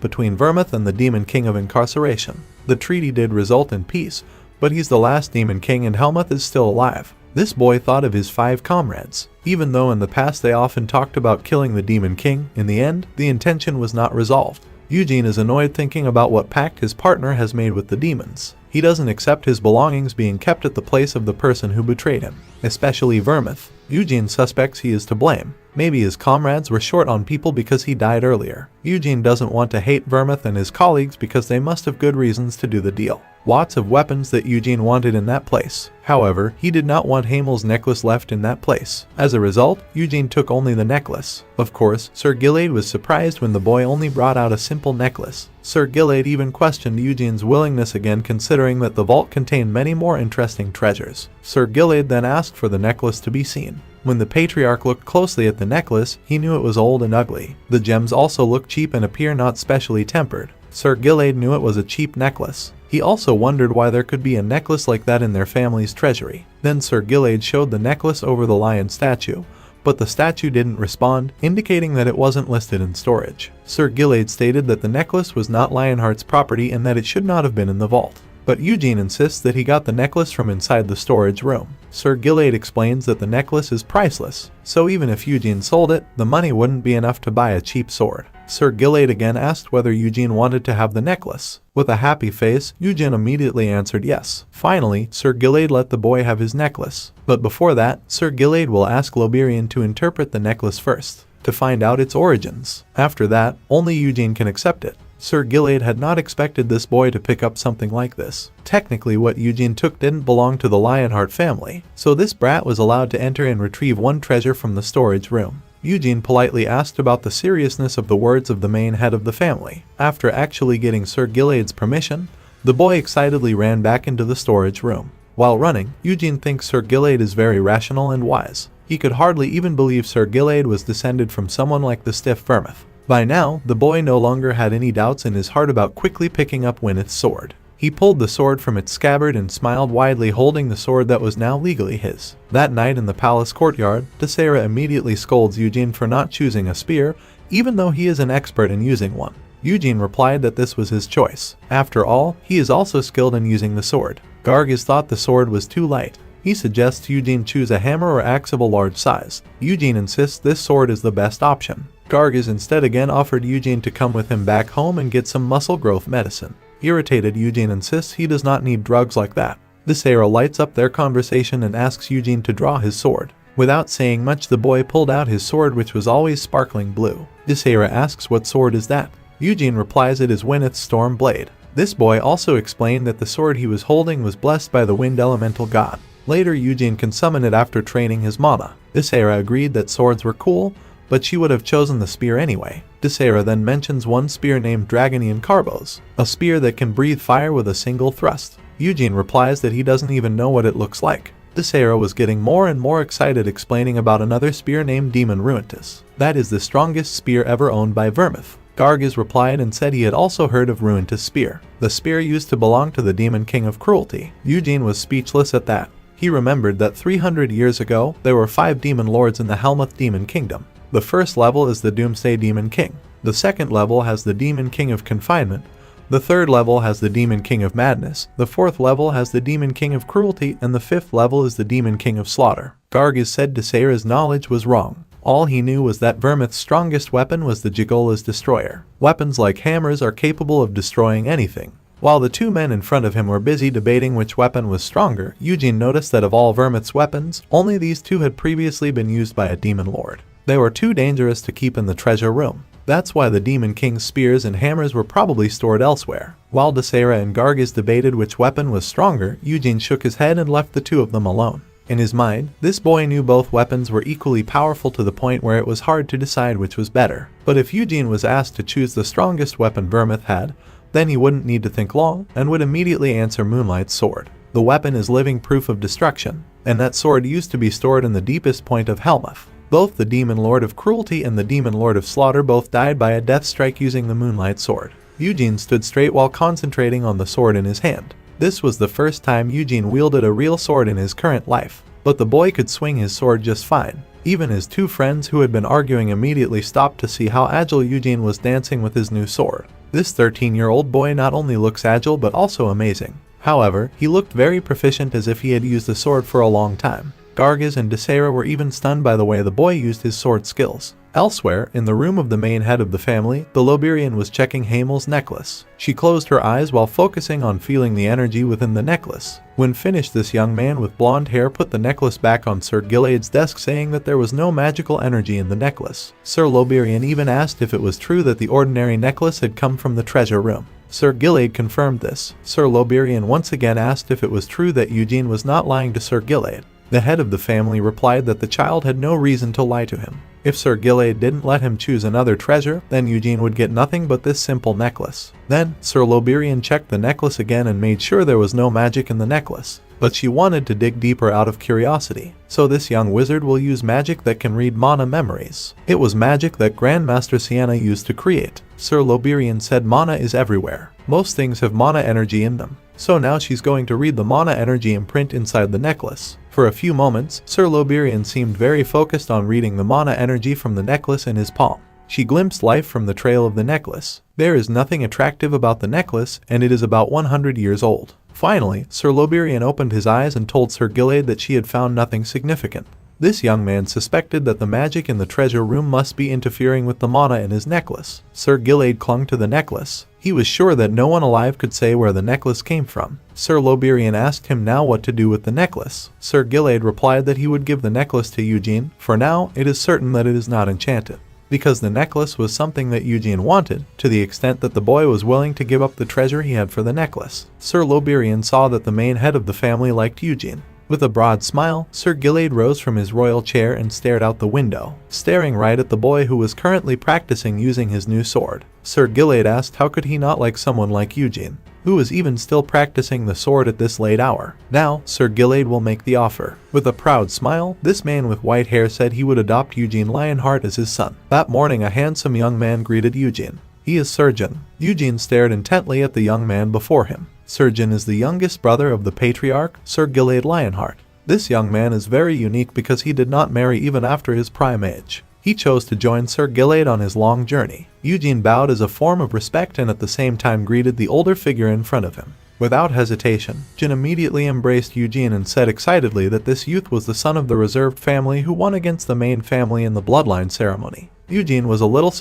between Vermouth and the Demon King of Incarceration. The treaty did result in peace, but he's the last Demon King and Helmuth is still alive. This boy thought of his 5 comrades. Even though in the past they often talked about killing the Demon King, in the end, the intention was not resolved. Eugene is annoyed thinking about what pact his partner has made with the demons. He doesn't accept his belongings being kept at the place of the person who betrayed him, especially Vermouth. Eugene suspects he is to blame. Maybe his comrades were short on people because he died earlier. Eugene doesn't want to hate Vermouth and his colleagues because they must have good reasons to do the deal. Lots of weapons that Eugene wanted in that place. However, he did not want Hamel's necklace left in that place. As a result, Eugene took only the necklace. Of course, Sir Gilade was surprised when the boy only brought out a simple necklace. Sir Gilade even questioned Eugene's willingness again, considering that the vault contained many more interesting treasures. Sir Gilade then asked for the necklace to be seen. When the patriarch looked closely at the necklace, he knew it was old and ugly. The gems also look cheap and appear not specially tempered. Sir Gilade knew it was a cheap necklace. He also wondered why there could be a necklace like that in their family's treasury. Then Sir Gilade showed the necklace over the lion statue, but the statue didn't respond, indicating that it wasn't listed in storage. Sir Gilade stated that the necklace was not Lionheart's property and that it should not have been in the vault. But Eugene insists that he got the necklace from inside the storage room. Sir Gilade explains that the necklace is priceless, so even if Eugene sold it, the money wouldn't be enough to buy a cheap sword. Sir Gilade again asked whether Eugene wanted to have the necklace. With a happy face, Eugene immediately answered yes. Finally, Sir Gilade let the boy have his necklace. But before that, Sir Gilade will ask Loberian to interpret the necklace first, to find out its origins. After that, only Eugene can accept it. Sir Gilade had not expected this boy to pick up something like this. Technically, what Eugene took didn't belong to the Lionheart family, so this brat was allowed to enter and retrieve one treasure from the storage room. Eugene politely asked about the seriousness of the words of the main head of the family. After actually getting Sir Gilade's permission, the boy excitedly ran back into the storage room. While running, Eugene thinks Sir Gilade is very rational and wise. He could hardly even believe Sir Gilade was descended from someone like the stiff Vermouth. By now, the boy no longer had any doubts in his heart about quickly picking up Winneth's sword. He pulled the sword from its scabbard and smiled widely, holding the sword that was now legally his. That night in the palace courtyard, Desera immediately scolds Eugene for not choosing a spear, even though he is an expert in using one. Eugene replied that this was his choice. After all, he is also skilled in using the sword. Gargis thought the sword was too light. He suggests Eugene choose a hammer or axe of a large size. Eugene insists this sword is the best option. Gargis instead again offered Eugene to come with him back home and get some muscle growth medicine. Irritated, Eugene insists he does not need drugs like that. Desera lights up their conversation and asks Eugene to draw his sword. Without saying much, the boy pulled out his sword, which was always sparkling blue. Desera asks what sword is that. Eugene replies it is Wynneth's storm blade. This boy also explained that the sword he was holding was blessed by the wind elemental god. Later, Eugene can summon it after training his mana. Desera agreed that swords were cool, but she would have chosen the spear anyway. Desera then mentions one spear named Dragonian Carbos, a spear that can breathe fire with a single thrust. Eugene replies that he doesn't even know what it looks like. Desera was getting more and more excited, explaining about another spear named Demon Ruintus. That is the strongest spear ever owned by Vermouth. Gargis replied and said he had also heard of Ruintus' spear, the spear used to belong to the Demon King of Cruelty. Eugene was speechless at that. He remembered that 300 years ago, there were 5 demon lords in the Helmuth Demon Kingdom. The first level is the Doomsday Demon King. The second level has the Demon King of Confinement. The third level has the Demon King of Madness. The fourth level has the Demon King of Cruelty, and the fifth level is the Demon King of Slaughter. Gargis said Desera's knowledge was wrong. All he knew was that Vermouth's strongest weapon was the Jigola's Destroyer. Weapons like hammers are capable of destroying anything. While the two men in front of him were busy debating which weapon was stronger, Eugene noticed that of all Vermouth's weapons, only these two had previously been used by a demon lord. They were too dangerous to keep in the treasure room. That's why the Demon King's spears and hammers were probably stored elsewhere. While Desera and Gargis debated which weapon was stronger, Eugene shook his head and left the two of them alone. In his mind, this boy knew both weapons were equally powerful to the point where it was hard to decide which was better. But if Eugene was asked to choose the strongest weapon Vermouth had, then he wouldn't need to think long and would immediately answer Moonlight's sword. The weapon is living proof of destruction, and that sword used to be stored in the deepest point of Helmuth. Both the Demon Lord of Cruelty and the Demon Lord of Slaughter both died by a death strike using the Moonlight sword. Eugene stood straight while concentrating on the sword in his hand. This was the first time Eugene wielded a real sword in his current life, but the boy could swing his sword just fine. Even his two friends who had been arguing immediately stopped to see how agile Eugene was dancing with his new sword. This 13-year-old boy not only looks agile but also amazing. However, he looked very proficient, as if he had used the sword for a long time. Gargis and Desera were even stunned by the way the boy used his sword skills. Elsewhere, in the room of the main head of the family, the Loberian was checking Hamel's necklace. She closed her eyes while focusing on feeling the energy within the necklace. When finished, this young man with blonde hair put the necklace back on Sir Gilead's desk, saying that there was no magical energy in the necklace. Sir Loberian even asked if it was true that the ordinary necklace had come from the treasure room. Sir Gilead confirmed this. Sir Loberian once again asked if it was true that Eugene was not lying to Sir Gilead. The head of the family replied that the child had no reason to lie to him. If Sir Gilead didn't let him choose another treasure, then Eugene would get nothing but this simple necklace. Then, Sir Loberian checked the necklace again and made sure there was no magic in the necklace. But she wanted to dig deeper out of curiosity. So this young wizard will use magic that can read mana memories. It was magic that Grandmaster Sienna used to create. Sir Loberian said mana is everywhere. Most things have mana energy in them. So now she's going to read the mana energy imprint inside the necklace. For a few moments, Sir Loberian seemed very focused on reading the mana energy from the necklace in his palm. She glimpsed life from the trail of the necklace. There is nothing attractive about the necklace, and it is about 100 years old. Finally, Sir Loberian opened his eyes and told Sir Gilead that she had found nothing significant. This young man suspected that the magic in the treasure room must be interfering with the mana in his necklace. Sir Gilead clung to the necklace. He was sure that no one alive could say where the necklace came from. Sir Loberian asked him now what to do with the necklace. Sir Gilead replied that he would give the necklace to Eugene. For now, it is certain that it is not enchanted, because the necklace was something that Eugene wanted, to the extent that the boy was willing to give up the treasure he had for the necklace. Sir Loberian saw that the main head of the family liked Eugene. With a broad smile, Sir Gilead rose from his royal chair and stared out the window, staring right at the boy who was currently practicing using his new sword. Sir Gilead asked how could he not like someone like Eugene, who was even still practicing the sword at this late hour. Now, Sir Gilead will make the offer. With a proud smile, this man with white hair said he would adopt Eugene Lionheart as his son. That morning, a handsome young man greeted Eugene. He is Surgeon. Eugene stared intently at the young man before him. Surgeon is the youngest brother of the patriarch, Sir Gilead Lionheart. This young man is very unique because he did not marry even after his prime age. He chose to join Sir Gilead on his long journey. Eugene bowed as a form of respect and at the same time greeted the older figure in front of him. Without hesitation, Jin immediately embraced Eugene and said excitedly that this youth was the son of the reserved family who won against the main family in the bloodline ceremony. Eugene was a little surprised